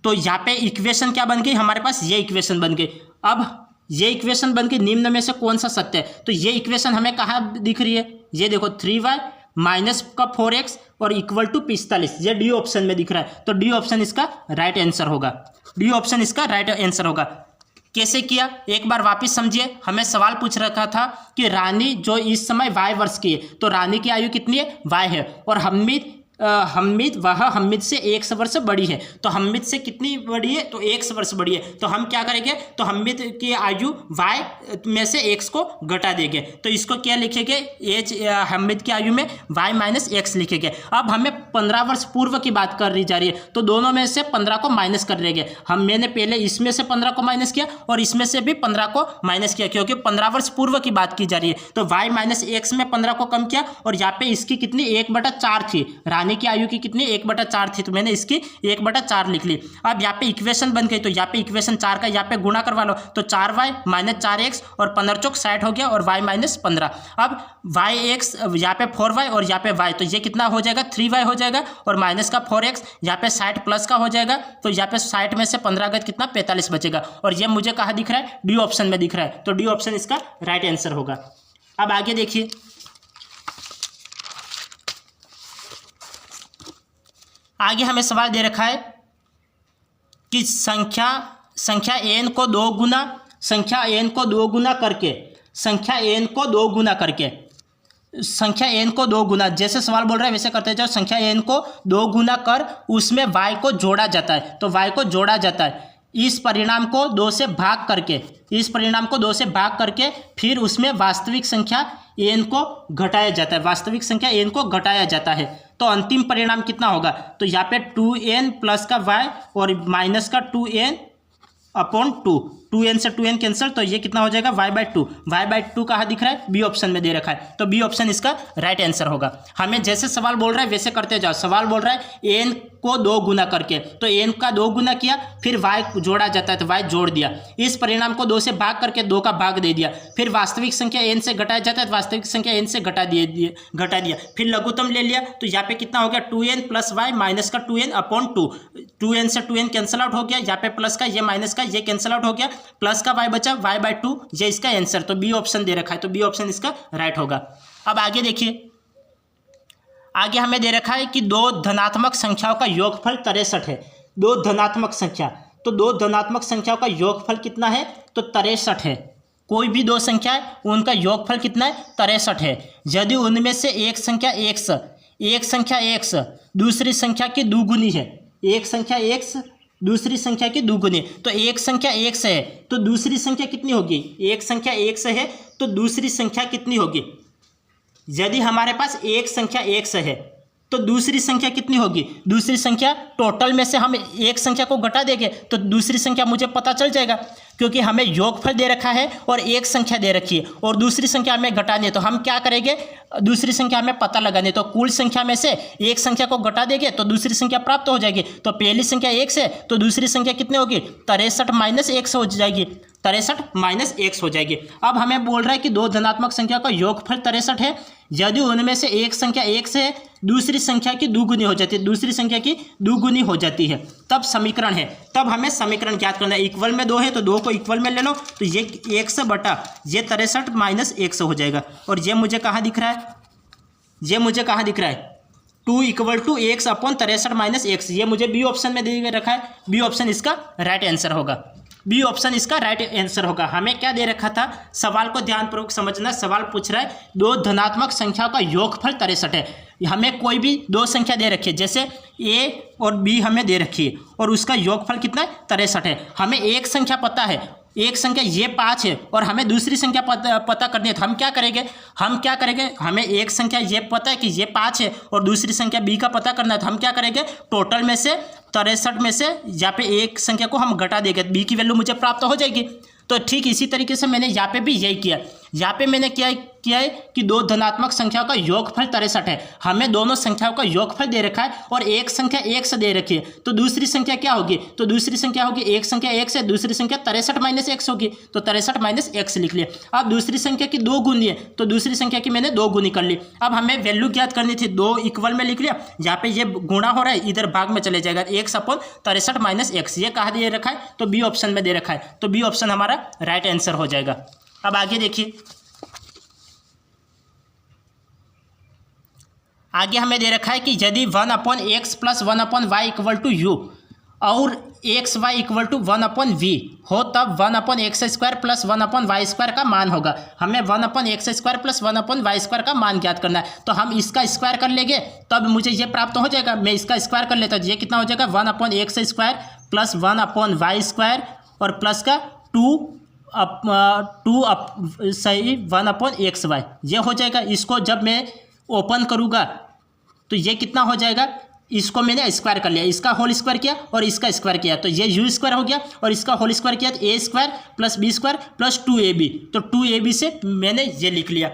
तो यहाँ पे इक्वेशन क्या बन गई हमारे पास, ये इक्वेशन बन गई। अब ये इक्वेशन बन गई, निम्न में से कौन सा सत्य है, तो ये इक्वेशन हमें कहाँ दिख रही है, ये देखो 3y माइनस का 4x और इक्वल टू 45, ये डी ऑप्शन में दिख रहा है। तो डी ऑप्शन इसका राइट आंसर होगा, डी ऑप्शन इसका राइट आंसर होगा। कैसे किया, एक बार वापस समझिए। हमें सवाल पूछ रखा था कि रानी जो इस समय y वर्ष की है, तो रानी की आयु कितनी है, y है। और हम्मीद से 1 वर्ष बड़ी है, तो हम्मीद से कितनी बड़ी है, तो 1 वर्ष बड़ी है। तो हम क्या करेंगे, तो हम्मीद की आयु y में से x को घटा देंगे। तो इसको क्या लिखेंगे, एज हम्मीद की आयु में y माइनस एक्स लिखेंगे। अब हमें 15 वर्ष पूर्व की बात कर रही जा रही है, तो दोनों में से 15 को माइनस कर देंगे। मैंने पहले इसमें से 15 को माइनस किया और इसमें से भी 15 को माइनस किया, क्योंकि 15 वर्ष पूर्व की बात की जा रही है। तो y माइनस एक्स में 15 को कम किया और यहाँ पे इसकी कितनी 1/4 थी, रानी की आयु की कितनी 1/4 थी, तो मैंने इसकी 1/4 लिख ली। अब यहाँ पे इक्वेशन बन गई, तो यहाँ पे इक्वेशन 4 का यहाँ पे गुणा करवा लो, तो 4y माइनस 4x और 15 चौक 60 हो गया और y माइनस 15। अब yx यहाँ पे 4y और यहाँ पे y, तो ये कितना हो जाएगा, 3y हो जाएगा और माइनस का 4x यहाँ पे 60 प्लस का हो जाएगा। तो यहाँ पे 60 में से 15 गए कितना 45 बचेगा। और ये मुझे कहाँ दिख रहा है, डी ऑप्शन में दिख रहा है। तो डी ऑप्शन इसका राइट आंसर होगा। अब आगे देखिए, आगे हमें सवाल दे रखा है कि संख्या n को 2 गुना, जैसे सवाल बोल रहा है वैसे करते जाओ। संख्या n को 2 गुना कर उसमें y को जोड़ा जाता है, तो y को जोड़ा जाता है। इस परिणाम को 2 से भाग करके फिर उसमें वास्तविक संख्या n को घटाया जाता है। तो अंतिम परिणाम कितना होगा, तो यहाँ पे 2n प्लस का y और माइनस का 2n अपॉन 2n से 2n कैंसिल, तो ये कितना हो जाएगा y/2 कहाँ दिख रहा है, बी ऑप्शन में दे रखा है। तो बी ऑप्शन इसका राइट आंसर होगा। हमें जैसे सवाल बोल रहा है वैसे करते जाओ। सवाल बोल रहा है n को 2 गुना करके, तो n का 2 गुना किया, फिर y जोड़ा जाता है तो y जोड़ दिया। इस परिणाम को 2 से भाग करके 2 का भाग दे दिया। फिर वास्तविक संख्या n से घटाया जाता है तो वास्तविक संख्या n से घटा दिया। फिर लघुत्तम ले लिया, तो यहाँ पे कितना हो गया, 2n प्लस y माइनस का 2n अपॉन 2n से 2n कैंसिल आउट हो गया। यहाँ पे प्लस का, ये माइनस का, ये कैंसिल आउट हो गया, प्लस का y बचा y/2, ये इसका आंसर। तो बी ऑप्शन दे रखा है, तो बी ऑप्शन इसका राइट होगा। अब आगे देखिए, आगे हमें दे रखा है कि 2 धनात्मक संख्याओं का योगफल 63 है। 2 धनात्मक संख्या, तो 2 धनात्मक संख्याओं का योगफल कितना है, तो 63 है। कोई भी 2 संख्या है उनका योगफल कितना है, 63 है। यदि उनमें से एक संख्या x दूसरी संख्या की दुगुनी है, एक संख्या x दूसरी संख्या की दुगुनी, तो एक संख्या x है तो दूसरी संख्या कितनी होगी, एक संख्या x है तो दूसरी संख्या कितनी होगी। यदि हमारे पास एक संख्या x है तो दूसरी संख्या कितनी होगी, दूसरी संख्या टोटल में से हम एक संख्या को घटा देंगे तो दूसरी संख्या मुझे पता चल जाएगा, क्योंकि हमें योगफल दे रखा है और एक संख्या दे रखी है और दूसरी संख्या हमें घटानी है। तो हम क्या करेंगे, दूसरी संख्या हमें पता लगानी है, तो कुल संख्या में से एक संख्या को घटा देंगे तो दूसरी संख्या प्राप्त हो जाएगी। तो पहली संख्या x है तो दूसरी संख्या कितनी होगी, 63 माइनस x हो जाएगी, 63 माइनस x हो जाएगी। अब हमें बोल रहा है कि 2 धनात्मक संख्या का योगफल 63 है। यदि उनमें से एक संख्या x है दूसरी संख्या की दोगुनी हो जाती है, दूसरी संख्या की दोगुनी हो जाती है, तब समीकरण है, तब हमें समीकरण ज्ञात करना है। इक्वल में 2 है तो 2 को इक्वल में ले लो, तो ये 100 बटा ये 63 माइनस 100 हो जाएगा। और ये मुझे कहाँ दिख रहा है, ये मुझे कहाँ दिख रहा है 2 equal to x upon 63 minus x, ये मुझे बी ऑप्शन में दे रखा है। बी ऑप्शन इसका राइट आंसर होगा, बी ऑप्शन इसका राइट आंसर होगा। हमें क्या दे रखा था, सवाल को ध्यानपूर्वक समझना। सवाल पूछ रहा है दो धनात्मक संख्याओं का योगफल 63 है। हमें कोई भी दो संख्या दे रखी है, जैसे a और b हमें दे रखी है और उसका योगफल कितना है 63 है। हमें एक संख्या पता है, एक संख्या ये 5 है और हमें दूसरी संख्या पता करनी है, तो हम क्या करेंगे, हमें एक संख्या ये पता है कि ये 5 है और दूसरी संख्या b का पता करना है, तो हम क्या करेंगे, टोटल में से 63 में से यहाँ पे एक संख्या को हम घटा देंगे, b की वैल्यू मुझे प्राप्त हो जाएगी। तो ठीक इसी तरीके से मैंने यहाँ पे भी यही किया। यहाँ पे मैंने क्या है कि दो धनात्मक संख्याओं का योगफल 63 है। हमें दोनों संख्याओं का योगफल दे रखा है और एक संख्या 1 से दे रखी है, तो दूसरी संख्या क्या होगी, तो दूसरी संख्या होगी एक संख्या 1 से, दूसरी संख्या 63 माइनस x होगी, तो 63 माइनस x लिख लिया। अब दूसरी संख्या की 2 गुनी है, तो दूसरी संख्या की मैंने 2 गुनी कर ली। अब हमें वैल्यू ज्ञात करनी थी, 2 इक्वल में लिख लिया, यहाँ पे ये गुणा हो रहा है, इधर भाग में चले जाएगा, 1 अपॉन 63 माइनस x, ये कहाँ दे रखा है, तो बी ऑप्शन में दे रखा है, तो बी ऑप्शन हमारा राइट आंसर हो जाएगा। अब आगे देखिए, आगे हमें दे रखा है कि यदि 1 upon X plus 1 upon Y equal to U और X Y equal to 1 upon V हो, तब 1 upon X square plus 1 upon Y square का मान होगा। हमें 1 upon X square plus 1 upon Y square का मान ज्ञात करना है, तो हम इसका स्क्वायर कर लेंगे तब मुझे ये प्राप्त हो जाएगा। मैं इसका स्क्वायर कर लेता हूँ, ये कितना हो जाएगा, 1 upon X square plus 1 upon Y square और प्लस का 1 अपॉन एक्स वाई, ये हो जाएगा। इसको जब मैं ओपन करूँगा तो ये कितना हो जाएगा, इसको मैंने स्क्वायर कर लिया, इसका होल स्क्वायर किया और इसका स्क्वायर किया, तो ये यू स्क्वायर हो गया और इसका होल स्क्वायर किया, तो A square plus B square plus 2ab, तो 2ab से मैंने ये लिख लिया,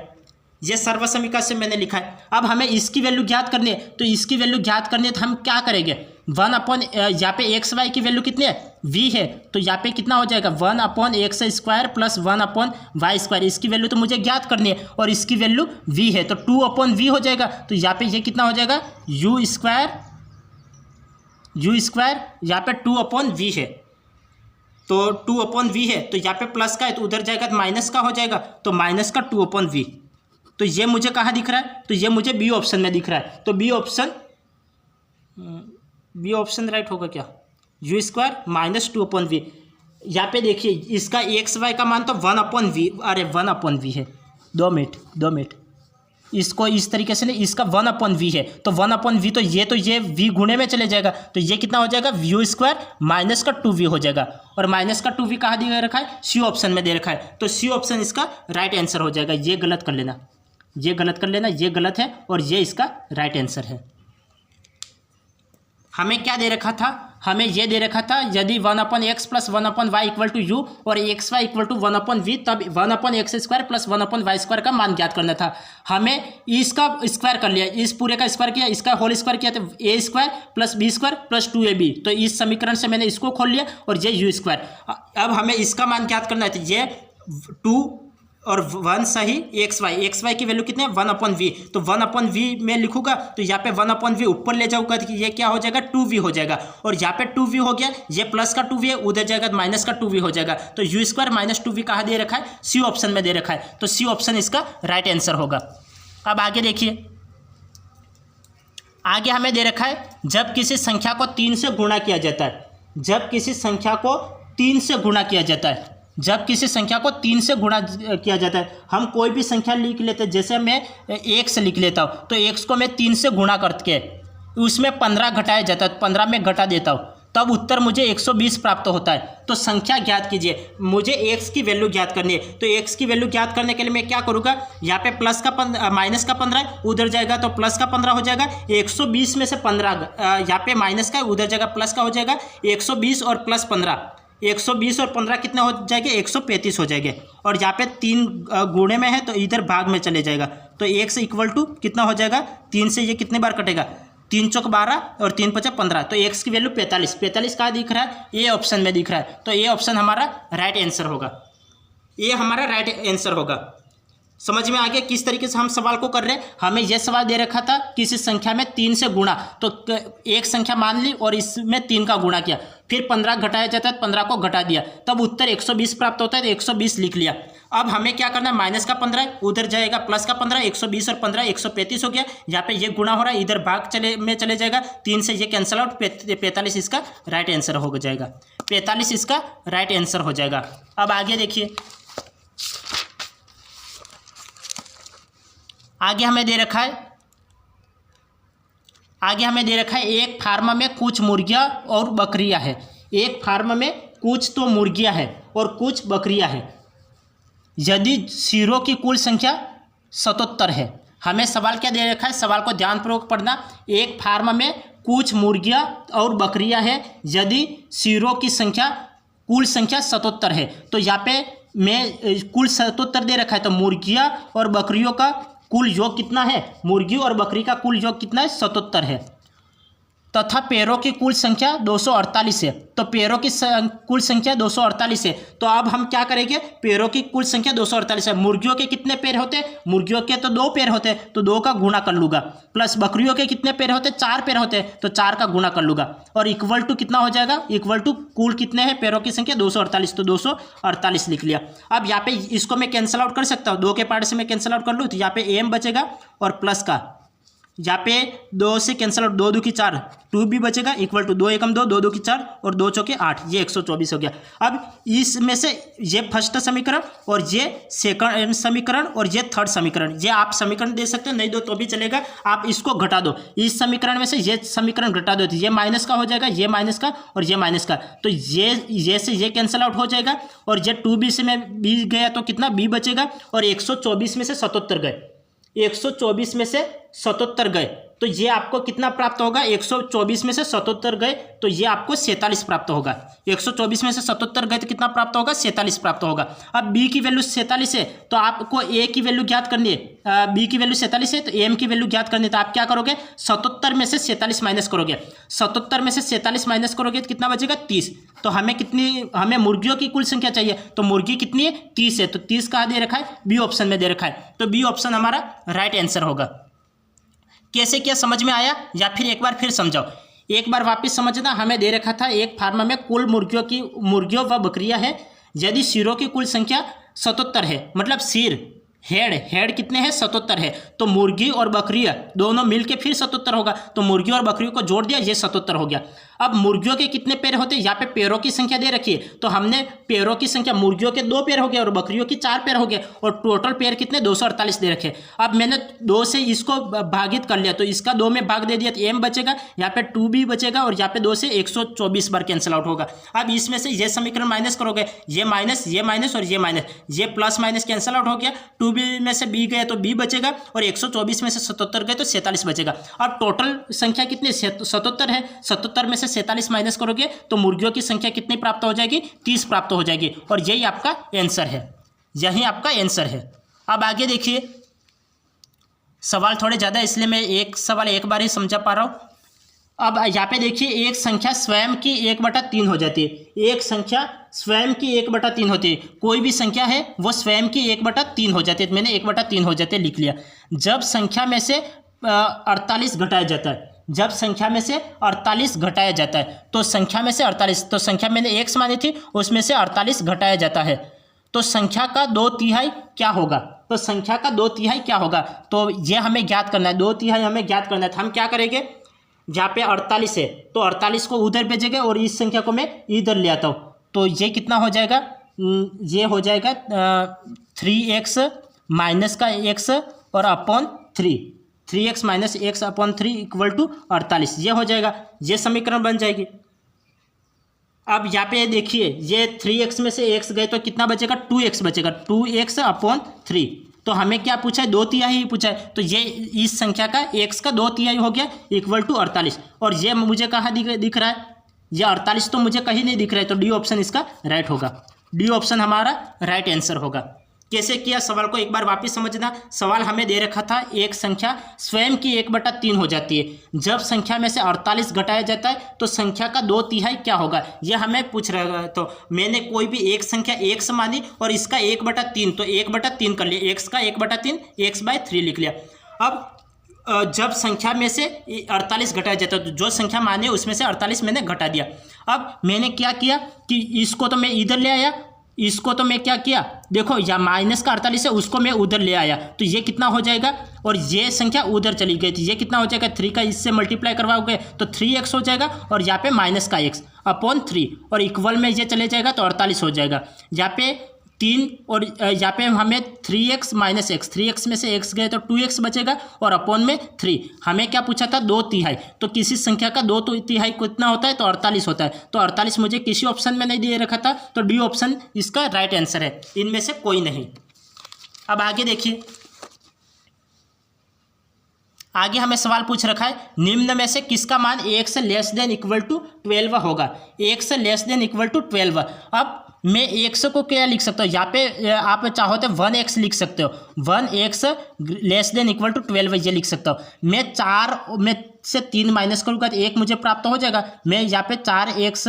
ये सर्वसमीकरण से मैंने लिखा है। अब हमें इसकी वैल्यू ज्ञात करनी है, तो इसकी वैल्यू ज्ञात करनी है तो हम क्या करेंगे, 1 अपॉन यहाँ पे एक्स वाई की वैल्यू कितनी है, v है, तो यहाँ पे कितना हो जाएगा, 1 upon X square plus 1 upon Y square, इसकी वैल्यू तो मुझे ज्ञात करनी है और इसकी वैल्यू v है, तो 2 अपॉन वी हो जाएगा। तो यहाँ पे ये कितना हो जाएगा, u स्क्वायर यहाँ पे 2 अपॉन वी है, तो 2 अपॉन वी है, तो यहाँ पे प्लस का है तो उधर जाएगा तो माइनस का हो जाएगा, तो माइनस का 2 अपॉन वी। तो ये मुझे कहाँ दिख रहा है, तो ये मुझे बी ऑप्शन में दिख रहा है, तो बी ऑप्शन राइट होगा क्या, U square minus 2 upon V. यहाँ पे देखिए इसका एक्स वाई का मान तो 1 अपॉन वी, अरे 1 अपॉन वी है, 2 मिनट, इसको इस तरीके से नहीं, इसका 1 अपॉन वी है, तो 1 अपॉन वी, तो ये वी गुणे में चले जाएगा, तो ये कितना हो जाएगा, यू स्क्वायर माइनस का 2v हो जाएगा, और माइनस का 2v कहाँ दे रखा है, सी ऑप्शन में दे रखा है, तो सी ऑप्शन इसका राइट आंसर हो जाएगा। ये गलत कर लेना, ये गलत है और ये इसका राइट आंसर है। हमें क्या दे रखा था, हमें ये दे रखा था यदि 1 upon X plus 1 upon Y equal to U और X Y equal to 1 upon V, तब 1 upon X square plus 1 upon Y square का मान ज्ञात करना था। हमें इसका स्क्वायर कर लिया, इस पूरे का स्क्वायर किया, इसका होल स्क्वायर किया, तो A square plus B square plus 2ab, तो इस समीकरण से मैंने इसको खोल लिया और ये यू स्क्वायर। अब हमें इसका मान ज्ञात करना है, तो ये 2 और 1 सही एक्स वाई की वैल्यू कितने, 1 अपॉन वी, तो 1 अपॉन वी में लिखूंगा तो यहाँ पे 1 अपॉन वी ऊपर ले जाऊंगा तो ये क्या हो जाएगा, 2v हो जाएगा, और यहाँ पे 2v हो गया, ये प्लस का 2v है, उधर जाएगा माइनस का 2v हो जाएगा, तो यू स्क्वायर माइनस 2v कहाँ दे रखा है, सी ऑप्शन में दे रखा है, तो सी ऑप्शन इसका राइट आंसर होगा। अब आगे देखिए, आगे हमें दे रखा है जब किसी संख्या को 3 से गुणा किया जाता है, जब किसी संख्या को 3 से गुणा किया जाता है, जब किसी संख्या को 3 से गुणा किया जाता है, हम कोई भी संख्या लिख लेते हैं, जैसे मैं 1 से लिख लेता हूँ, तो 1 को मैं 3 से गुणा करके उसमें 15 घटाया जाता है, 15 में घटा देता हूँ, तब उत्तर मुझे 120 प्राप्त होता है। तो संख्या ज्ञात कीजिए, मुझे x की वैल्यू ज्ञात करनी है, तो x की वैल्यू ज्ञात करने के लिए मैं क्या करूँगा, यहाँ पे प्लस का माइनस का 15 है, उधर जाएगा तो प्लस का 15 हो जाएगा, 120 में से 15 यहाँ पे माइनस का, उधर जाएगा प्लस का हो जाएगा, 120 और प्लस 15, 120 और 15 कितने हो जाएंगे, 135 हो जाएंगे, और यहाँ पे 3 गुणे में है तो इधर भाग में चले जाएगा, तो 1 से इक्वल टू कितना हो जाएगा, 3 से ये कितने बार कटेगा, 3 चौक 12 और 3 पचा 15, तो x की वैल्यू 45 कहाँ दिख रहा है, ए ऑप्शन में दिख रहा है, तो ए ऑप्शन हमारा राइट आंसर होगा, ये हमारा राइट आंसर होगा। समझ में आ गया किस तरीके से हम सवाल को कर रहे हैं। हमें यह सवाल दे रखा था किसी संख्या में 3 से गुणा, तो एक संख्या मान ली और इसमें 3 का गुणा किया, फिर 15 घटाया जाता है, 15 को घटा दिया, तब उत्तर 120 प्राप्त होता है, तो 120 लिख लिया। अब हमें क्या करना है, माइनस का 15 उधर जाएगा, प्लस का 15, 120 और 15 135 हो गया। यहाँ पे ये गुणा हो रहा है, इधर भाग चले जाएगा, 3 से ये कैंसिल आउट, 45 इसका राइट आंसर हो जाएगा, 45 इसका राइट आंसर हो जाएगा। अब आगे देखिए, आगे हमें दे रखा है एक फार्म में कुछ मुर्गियां और बकरियां है। एक फार्म में कुछ तो मुर्गियां है और कुछ बकरियां है। यदि सिरों की कुल संख्या 77 है। हमें सवाल क्या दे रखा है, सवाल को ध्यानपूर्वक पढ़ना। एक फार्म में कुछ मुर्गियां और बकरियां है, यदि सिरों की संख्या कुल संख्या 77 है। तो यहाँ पे मैं कुल 77 दे रखा है, तो मुर्गियां और बकरियों का कुल योग कितना है, मुर्गी और बकरी का कुल योग कितना है, 77 है। तथा पैरों की कुल संख्या 248 है। तो पैरों की कुल संख्या 248 है। तो अब हम क्या करेंगे, पैरों की कुल संख्या 248 है। मुर्गियों के कितने पैर होते हैं, मुर्गियों के तो 2 पैर होते हैं, तो 2 का गुणा कर लूँगा, प्लस बकरियों के कितने पैर होते हैं, 4 पैर होते हैं, तो 4 का गुणा कर लूँगा, और इक्वल टू कितना हो जाएगा, इक्वल टू कुल कितने हैं पैरों की संख्या 248, तो 248 लिख लिया। अब यहाँ पे इसको मैं कैंसिल आउट कर सकता हूँ, 2 के पार्ट से मैं कैंसिल आउट कर लूँ, तो यहाँ पे एम बचेगा और प्लस का यहाँ पे 2 से कैंसिल आउट, 2 2 की 4, 2 भी बचेगा, इक्वल टू 2 एकम 2, 2 2 की 4 और 2 चौके 8, ये 124 हो गया। अब इसमें से ये फर्स्ट समीकरण और ये सेकंड समीकरण और ये थर्ड समीकरण, ये आप समीकरण दे सकते हो, नहीं दो तो भी चलेगा, आप इसको घटा दो। इस समीकरण में से ये समीकरण घटा दो, तो ये माइनस का हो जाएगा, ये माइनस का और ये माइनस का, तो ये से ये कैंसिल आउट हो जाएगा, और ये 2b से में b गया तो कितना b बचेगा, और 124 में से 77 गए, 124 में से 77 गए, तो ये आपको कितना प्राप्त होगा, 124 में से 77 गए तो ये आपको 47 प्राप्त होगा। 124 में से 77 गए तो कितना प्राप्त होगा, 47 प्राप्त होगा। अब b की वैल्यू 47 है, तो आपको a की वैल्यू ज्ञात करनी है, b की वैल्यू 47 है तो m की वैल्यू ज्ञात करनी है, तो आप क्या करोगे, 77 में से 47 माइनस करोगे, 77 में से 47 माइनस करोगे तो कितना बचेगा, 30। तो हमें मुर्गियों की कुल संख्या चाहिए, तो मुर्गी कितनी है, 30 है, तो 30 कहाँ दे रखा है, बी ऑप्शन में दे रखा है, तो बी ऑप्शन हमारा राइट आंसर होगा। कैसे क्या समझ में आया, या फिर एक बार फिर समझाओ, एक बार वापस समझना। हमें दे रखा था एक फार्म में कुल मुर्गियों व बकरियां है, यदि सिरों की कुल संख्या 77 है, मतलब सिर हेड कितने हैं, 77 है, तो मुर्गी और बकरियां दोनों मिलके फिर 77 होगा, तो मुर्गी और बकरियों को जोड़ दिया, ये 77 हो गया। अब मुर्गियों के कितने पैर होते हैं, यहाँ पे पैरों की संख्या दे रखी है, तो हमने पैरों की संख्या, मुर्गियों के 2 पैर हो गए और बकरियों की 4 पैर हो गए, और टोटल पैर कितने 248 दे रखे। अब मैंने 2 से इसको भागित कर लिया, तो इसका 2 में भाग दे दिया, तो m बचेगा, यहाँ पे 2b बचेगा, और यहाँ पे 2 से 124 बार कैंसिल आउट होगा। अब इसमें से ये समीकरण माइनस करोगे, ये माइनस और ये माइनस, ये प्लस माइनस कैंसिल आउट हो गया, 2b में से b गए तो b बचेगा, और 124 में से 77 गए तो 47 बचेगा। अब टोटल संख्या कितनी 77 है, 77 में से 47 माइनस करोगे तो मुर्गियों की संख्या कितनी प्राप्त हो जाएगी, 30 प्राप्त हो जाएगी, और यही आपका आंसर है, यही आपका आंसर है। अब आगे देखिए, सवाल थोड़े ज़्यादा इसलिए मैं एक सवाल एक बार ही समझा पा रहा हूँ। अब यहाँ पे देखिए, एक संख्या स्वयं की 1/3 हो जाती है, एक संख्या स्वयं की 1/3 होती है, कोई भी संख्या है वो स्वयं की 1/3 हो जाती है, मैंने 1/3 हो जाते लिख लिया। जब संख्या में से 48 घटाया जाता है, जब संख्या में से 48 घटाया जाता है, तो संख्या में से 48, तो संख्या मैंने x मानी थी, उसमें से 48 घटाया जाता है, तो संख्या का 2/3 क्या होगा, तो संख्या का 2/3 क्या होगा, तो ये हमें ज्ञात करना है, 2/3 हमें ज्ञात करना है। तो हम क्या करेंगे, जहाँ पे 48 है तो 48 को उधर भेजेंगे और इस संख्या को मैं इधर ले आता हूँ, तो ये कितना हो जाएगा, ये हो जाएगा 3x माइनस का x और upon 3x minus x upon 3 equal to 48, ये हो जाएगा, ये समीकरण बन जाएगी। अब यहाँ पे देखिए, ये 3x में से x गए तो कितना बचेगा, 2x बचेगा, 2x अपॉन 3, तो हमें क्या पूछा है, 2/3 ही पूछा है, तो ये इस संख्या का x का 2/3 हो गया इक्वल टू 48, और ये मुझे कहाँ दिख रहा है, ये 48 तो मुझे कहीं नहीं दिख रहा है, तो डी ऑप्शन इसका राइट होगा, डी ऑप्शन हमारा राइट आंसर होगा। कैसे किया सवाल को एक बार वापस समझना। सवाल हमें दे रखा था एक संख्या स्वयं की 1/3 हो जाती है। जब संख्या में से 48 घटाया जाता है तो संख्या का 2/3 क्या होगा, यह हमें पूछ रहा है। तो मैंने कोई भी एक संख्या x मानी और इसका 1/3, तो 1/3 कर लिया, x का 1/3 x/3 लिख लिया। अब जब संख्या में से 48 घटाया जाता है तो जो संख्या माने उसमें से 48 मैंने घटा दिया। अब मैंने क्या किया कि इसको तो मैं इधर ले आया, इसको तो मैं क्या किया, देखो या माइनस का 48 है उसको मैं उधर ले आया, तो ये कितना हो जाएगा, और ये संख्या उधर चली गई तो ये कितना हो जाएगा, 3 का इससे मल्टीप्लाई करवाओगे तो 3x हो जाएगा, और यहाँ पे माइनस का x अपॉन 3 और इक्वल में ये चले जाएगा तो 48 हो जाएगा। यहाँ पे 3 और यहाँ पे हमें 3x माइनस x, 3x में से x गए तो 2x बचेगा और अपॉन में 3। हमें क्या पूछा था 2/3, तो किसी संख्या का 2/3 कितना होता है तो 48 होता है। तो 48 मुझे किसी ऑप्शन में नहीं दे रखा था, तो डी ऑप्शन इसका राइट आंसर है, इनमें से कोई नहीं। अब आगे देखिए, आगे हमें सवाल पूछ रखा है निम्न में से किसका मान 1 से लेस देन इक्वल टू 12 होगा, 1 से लेस देन इक्वल टू 12। अब मैं 1 को क्या लिख सकता हूँ, यहाँ पे आप चाहो तो 1x लिख सकते हो, 1x less than equal to 12 ये लिख सकता हूँ। मैं 4 में से 3 माइनस करूँगा तो 1 मुझे प्राप्त हो जाएगा। मैं यहाँ पे 4x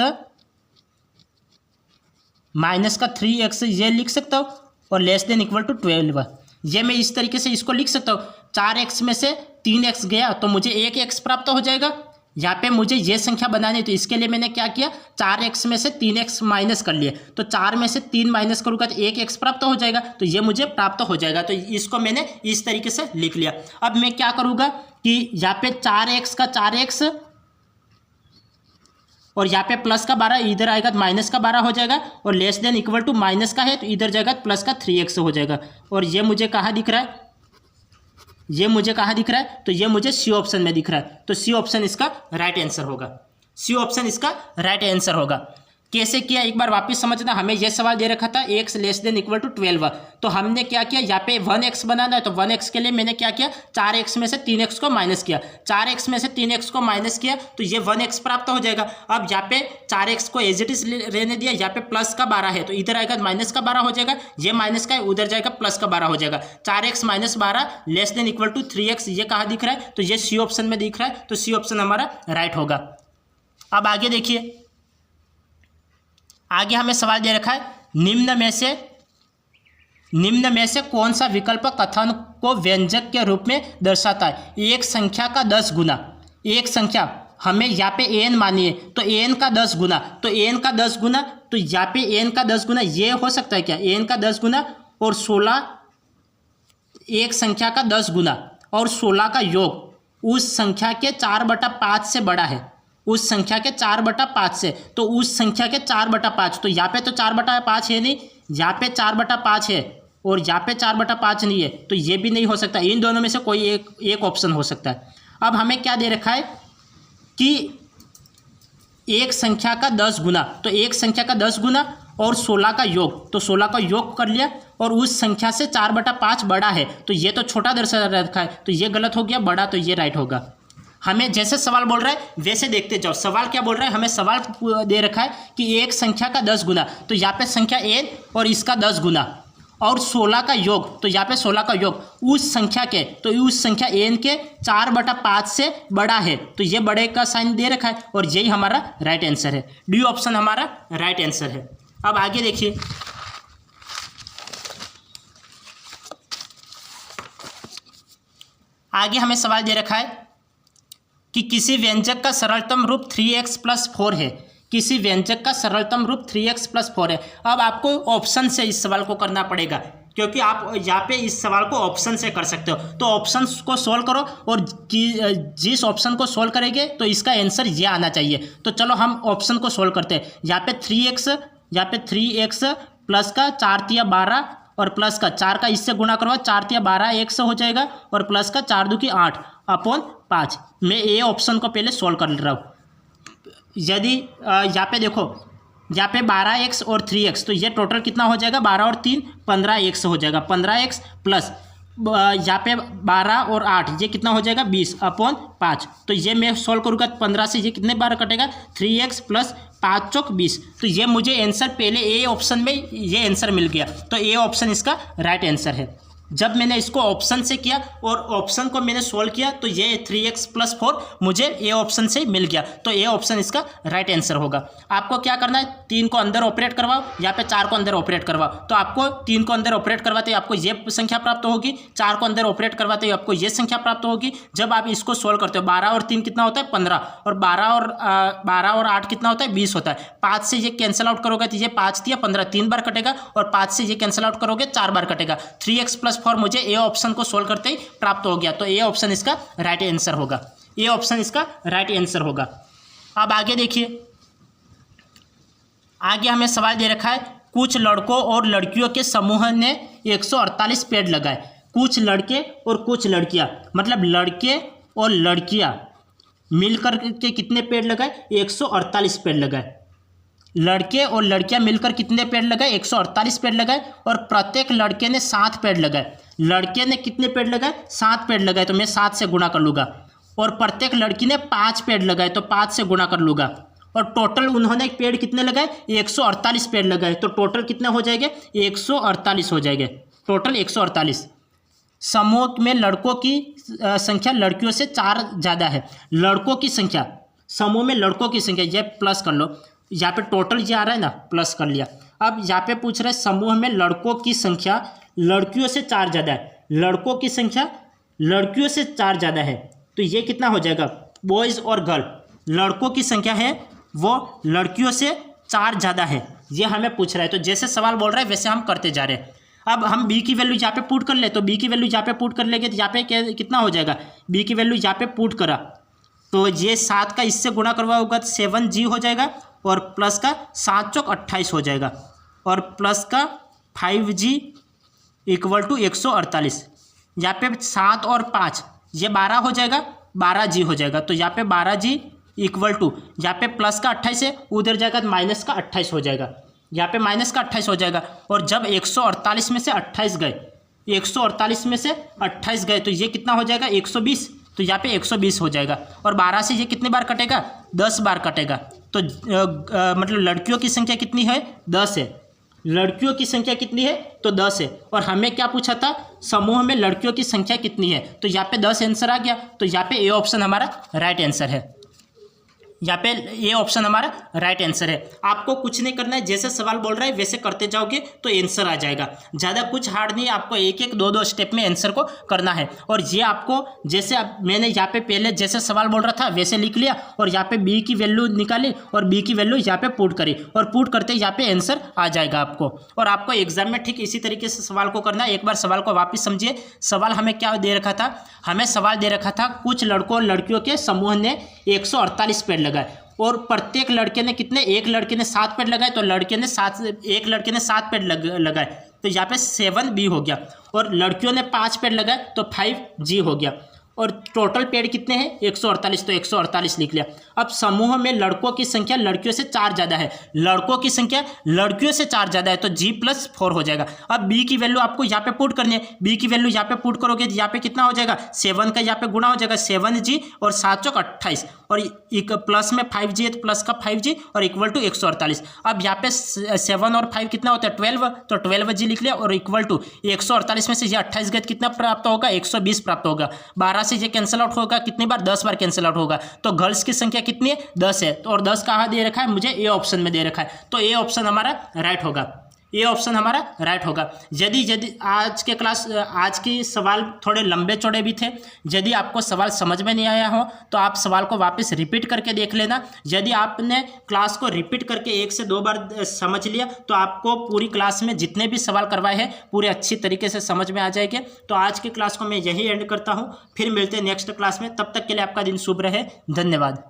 माइनस का 3x ये लिख सकता हूँ और लेस देन इक्वल टू 12, ये मैं इस तरीके से इसको लिख सकता हूँ। 4x में से 3x गया तो मुझे 1x प्राप्त हो जाएगा। यहाँ पे मुझे ये संख्या बनानी, तो इसके लिए मैंने क्या किया, 4x में से 3x माइनस कर लिए, तो 4 में से 3 माइनस करूँगा तो 1x प्राप्त हो जाएगा, तो ये मुझे प्राप्त हो जाएगा। तो इसको मैंने इस तरीके से लिख लिया। अब मैं क्या करूँगा कि यहाँ पे 4x का 4x और यहाँ पे प्लस का 12 इधर आएगा तो माइनस का 12 हो जाएगा, और less than equal to minus का है तो इधर जाएगा प्लस का 3x हो जाएगा। और ये मुझे कहाँ दिख रहा है, ये मुझे कहाँ दिख रहा है, तो ये मुझे सी ऑप्शन में दिख रहा है, तो सी ऑप्शन इसका राइट आंसर होगा, सी ऑप्शन इसका राइट आंसर होगा। कैसे किया एक बार वापस समझना। हमें यह सवाल दे रखा था x less than equal to 12, तो हमने क्या किया, यहाँ पे 1x बनाना है, तो 1x के लिए मैंने क्या किया, 4x में से 3x को माइनस किया, 4x में से 3x को माइनस किया तो ये 1x प्राप्त हो जाएगा। अब यहाँ पे 4x को एज इट इज रहने दिया, यहाँ पे प्लस का 12 है तो इधर आएगा माइनस का 12 हो जाएगा, ये माइनस का है उधर जाएगा प्लस का 12 हो जाएगा। 4x minus 12 less than equal to 3x, ये कहाँ दिख रहा है, तो ये सी ऑप्शन में दिख रहा है, तो सी ऑप्शन हमारा राइट होगा। अब आगे देखिए, आगे हमें सवाल दे रखा है निम्न में से कौन सा विकल्प कथन को व्यंजक के रूप में दर्शाता है। एक संख्या का 10 गुना, एक संख्या हमें यहाँ पे n मानी है तो n का 10 गुना, तो n का 10 गुना, तो यहाँ पे n का 10 गुना ये हो सकता है क्या, n का 10 गुना और 16, एक संख्या का 10 गुना और 16 का योग उस संख्या के 4/5 से बड़ा है, उस संख्या के 4/5 से, तो उस संख्या के 4/5, तो यहाँ पे तो 4/5 है नहीं, यहाँ पे 4/5 है और यहाँ पे 4/5 नहीं है, तो ये भी नहीं हो सकता। इन दोनों में से कोई एक ऑप्शन हो सकता है। अब हमें क्या दे रखा है कि एक संख्या का 10 गुना, तो एक संख्या का 10 गुना और 16 का योग, तो 16 का योग कर लिया और उस संख्या से 4/5 बड़ा है, तो ये तो छोटा दर्शा रखा है, तो ये गलत हो गया, बड़ा तो ये राइट होगा। हमें जैसे सवाल बोल रहा है वैसे देखते जाओ। सवाल क्या बोल रहा है, हमें सवाल दे रखा है कि एक संख्या का 10 गुना, तो यहाँ पे संख्या n और इसका 10 गुना और 16 का योग, तो यहाँ पे 16 का योग उस संख्या के, तो उस संख्या n के 4/5 से बड़ा है, तो ये बड़े का साइन दे रखा है और यही हमारा राइट आंसर है, डी ऑप्शन हमारा राइट आंसर है। अब आगे देखिए, आगे हमें सवाल दे रखा है कि किसी व्यंजक का सरलतम रूप 3x + 4 है, किसी व्यंजक का सरलतम रूप 3x + 4 है। अब आपको ऑप्शन से इस सवाल को करना पड़ेगा, क्योंकि आप यहाँ पे इस सवाल को ऑप्शन से कर सकते हो, तो ऑप्शन को सोल्व करो और जिस ऑप्शन को सोल्व करेंगे तो इसका आंसर ये आना चाहिए। तो चलो हम ऑप्शन को सोल्व करते हैं। यहाँ पे 3x प्लस का 4 × 12 और प्लस का 4 का इससे गुणा करवा, 4 × 12 100 हो जाएगा और प्लस का 4 × 2 = 8 अपॉन 5। मैं ए ऑप्शन को पहले सोल्व कर रहा हूँ। यदि यहाँ पे देखो, यहाँ पे 12x और 3x, तो ये टोटल कितना हो जाएगा, 12 और 3 15x हो जाएगा, 15x प्लस यहाँ पे 12 और 8 ये कितना हो जाएगा 20 अपॉन 5। तो ये मैं सोल्व करूँगा 15 से ये कितने बार कटेगा, 3x प्लस 5 चौक 20। तो ये मुझे आंसर पहले ए ऑप्शन में ये आंसर मिल गया, तो ए ऑप्शन इसका राइट आंसर है। जब मैंने इसको ऑप्शन से किया और ऑप्शन को मैंने सोल्व किया तो ये 3x + 4 मुझे ए ऑप्शन से मिल गया, तो ए ऑप्शन इसका राइट आंसर होगा। आपको क्या करना है, 3 को अंदर ऑपरेट करवाओ, यहाँ पे 4 को अंदर ऑपरेट करवाओ। तो आपको 3 को अंदर ऑपरेट करवाते ही आपको ये संख्या प्राप्त होगी, 4 को अंदर ऑपरेट करवाते ही आपको ये संख्या प्राप्त होगी। जब आप इसको सोल्व करते हो 12 और 3 कितना होता है 15, और 12 और 8 कितना होता है 20 होता है। 5 से ये कैंसिल आउट करोगे तो ये 5 दिया 15 3 बार कटेगा, और 5 से ये कैंसिल आउट करोगे 4 बार कटेगा। 3x + 4 मुझे ए ऑप्शन को सोल्व करते ही प्राप्त हो गया, तो ए ऑप्शन इसका राइट आंसर होगा। ए ऑप्शन इसका राइट आंसर होगा। अब आगे देखिए, आगे हमें सवाल दे रखा है, कुछ लड़कों और लड़कियों के समूह ने 148 पेड़ लगाए। कुछ लड़के और कुछ लड़कियां, मतलब लड़के और लड़कियां मिलकर के कितने पेड़ लगाए, 148 पेड़ लगाए। लड़के और लड़कियां मिलकर कितने पेड़ लगाए, 148 पेड़ लगाए, और प्रत्येक लड़के ने 7 पेड़ लगाए। लड़के ने कितने पेड़ लगाए, 7 पेड़ लगाए, तो मैं 7 से गुणा कर लूँगा। और प्रत्येक लड़की ने 5 पेड़ लगाए, तो 5 से गुणा कर लूँगा। और टोटल उन्होंने पेड़ कितने लगाए, 148 पेड़ लगाए, तो टोटल कितने हो जाएंगे, 148 हो जाएंगे, टोटल 148। समूह में लड़कों की संख्या लड़कियों से 4 ज़्यादा है। लड़कों की संख्या, समूह में लड़कों की संख्या, ये प्लस कर लो, यहाँ पे टोटल ये आ रहा है ना, प्लस कर लिया। अब यहाँ पे पूछ रहे समूह में लड़कों की संख्या लड़कियों से 4 ज़्यादा है। लड़कों की संख्या लड़कियों से 4 ज़्यादा है, तो ये कितना हो जाएगा, बॉयज़ और गर्ल। लड़कों की संख्या है वो लड़कियों से 4 ज़्यादा है, ये हमें पूछ रहा है। तो जैसे सवाल बोल रहा है वैसे हम करते जा रहे हैं। अब हम बी की वैल्यू यहाँ पे पुट कर ले, तो बी की वैल्यू यहाँ पे पुट कर लेंगे तो यहाँ पे कितना हो जाएगा, बी की वैल्यू यहाँ पे पुट करा तो ये 7 का इससे गुणा करवाओगा तो 7g हो जाएगा, और प्लस का 7 चौक 28 हो जाएगा, और प्लस का 5g = 148। यहाँ पे 7 और 5 ये 12 हो जाएगा, 12g हो जाएगा। तो यहाँ पे 12g = यहाँ पे प्लस का 28 है, उधर जाएगा तो माइनस का 28 हो जाएगा। यहाँ पे माइनस का 28 हो जाएगा, और जब 148 में से 28 गए, 148 में से 28 गए तो ये कितना हो जाएगा, 120। तो यहाँ पे 120 हो जाएगा, और 12 से ये कितने बार कटेगा, 10 बार कटेगा। तो मतलब लड़कियों की संख्या कितनी है, 10 है। लड़कियों की संख्या कितनी है, तो 10 है। और हमें क्या पूछा था, समूह में लड़कियों की संख्या कितनी है, तो यहाँ पे 10 आंसर आ गया। तो यहाँ पे ए ऑप्शन हमारा राइट आंसर है। यहाँ पे ये ऑप्शन हमारा राइट आंसर है। आपको कुछ नहीं करना है, जैसे सवाल बोल रहा है वैसे करते जाओगे तो आंसर आ जाएगा। ज़्यादा कुछ हार्ड नहीं है, आपको एक एक दो स्टेप में आंसर को करना है। और ये आपको जैसे मैंने यहाँ पे पहले जैसे सवाल बोल रहा था वैसे लिख लिया, और यहाँ पे बी की वैल्यू निकाली और बी की वैल्यू यहाँ पे पुट करी, और पुट करते यहाँ पे आंसर आ जाएगा आपको। और आपको एग्जाम में ठीक इसी तरीके से सवाल को करना है। एक बार सवाल को वापस समझिए। सवाल हमें क्या दे रखा था, हमें सवाल दे रखा था कुछ लड़कों और लड़कियों के समूह ने 148 पेड़ लगाए, और प्रत्येक लड़के ने कितने, एक लड़के ने 7 पेड़ लगाए, तो एक लड़के ने 7 पेड़ लगाए, तो यहाँ पे 7b हो गया। और लड़कियों ने 5 पेड़ लगाए तो 5g हो गया। और टोटल पेड़ कितने हैं, 148, तो 148 लिख लिया। अब समूह में लड़कों की संख्या लड़कियों से 4 ज़्यादा है। लड़कों की संख्या लड़कियों से 4 ज़्यादा है, तो g + 4 हो जाएगा। अब b की वैल्यू आपको यहाँ पे पुट करनी है। b की वैल्यू यहाँ पे पुट करोगे तो यहाँ पे कितना हो जाएगा, 7 का यहाँ पे गुणा हो जाएगा, 7g और 7 चौक 28, और एक प्लस में 5g है तो प्लस का 5g और = 148। अब यहाँ पे 7 और 5 कितना होता है, 12, तो 12g लिख लिया, और = 148 में से ये 28 गए कितना प्राप्त होगा, 120 प्राप्त होगा। 12 से ये कैंसिल आउट होगा कितनी बार, 10 बार कैंसिल आउट होगा। तो गर्ल्स की संख्या कितनी है, 10 है। और 10 कहाँ दे रखा है, मुझे ए ऑप्शन में दे रखा है, तो ए ऑप्शन हमारा राइट होगा। ये ऑप्शन हमारा राइट होगा। यदि आज की सवाल थोड़े लंबे चौड़े भी थे, यदि आपको सवाल समझ में नहीं आया हो तो आप सवाल को वापस रिपीट करके देख लेना। यदि आपने क्लास को रिपीट करके 1 से 2 बार समझ लिया तो आपको पूरी क्लास में जितने भी सवाल करवाए हैं पूरे अच्छी तरीके से समझ में आ जाएंगे। तो आज की क्लास को मैं यही एंड करता हूँ, फिर मिलते हैं नेक्स्ट क्लास में। तब तक के लिए आपका दिन शुभ रहे। धन्यवाद।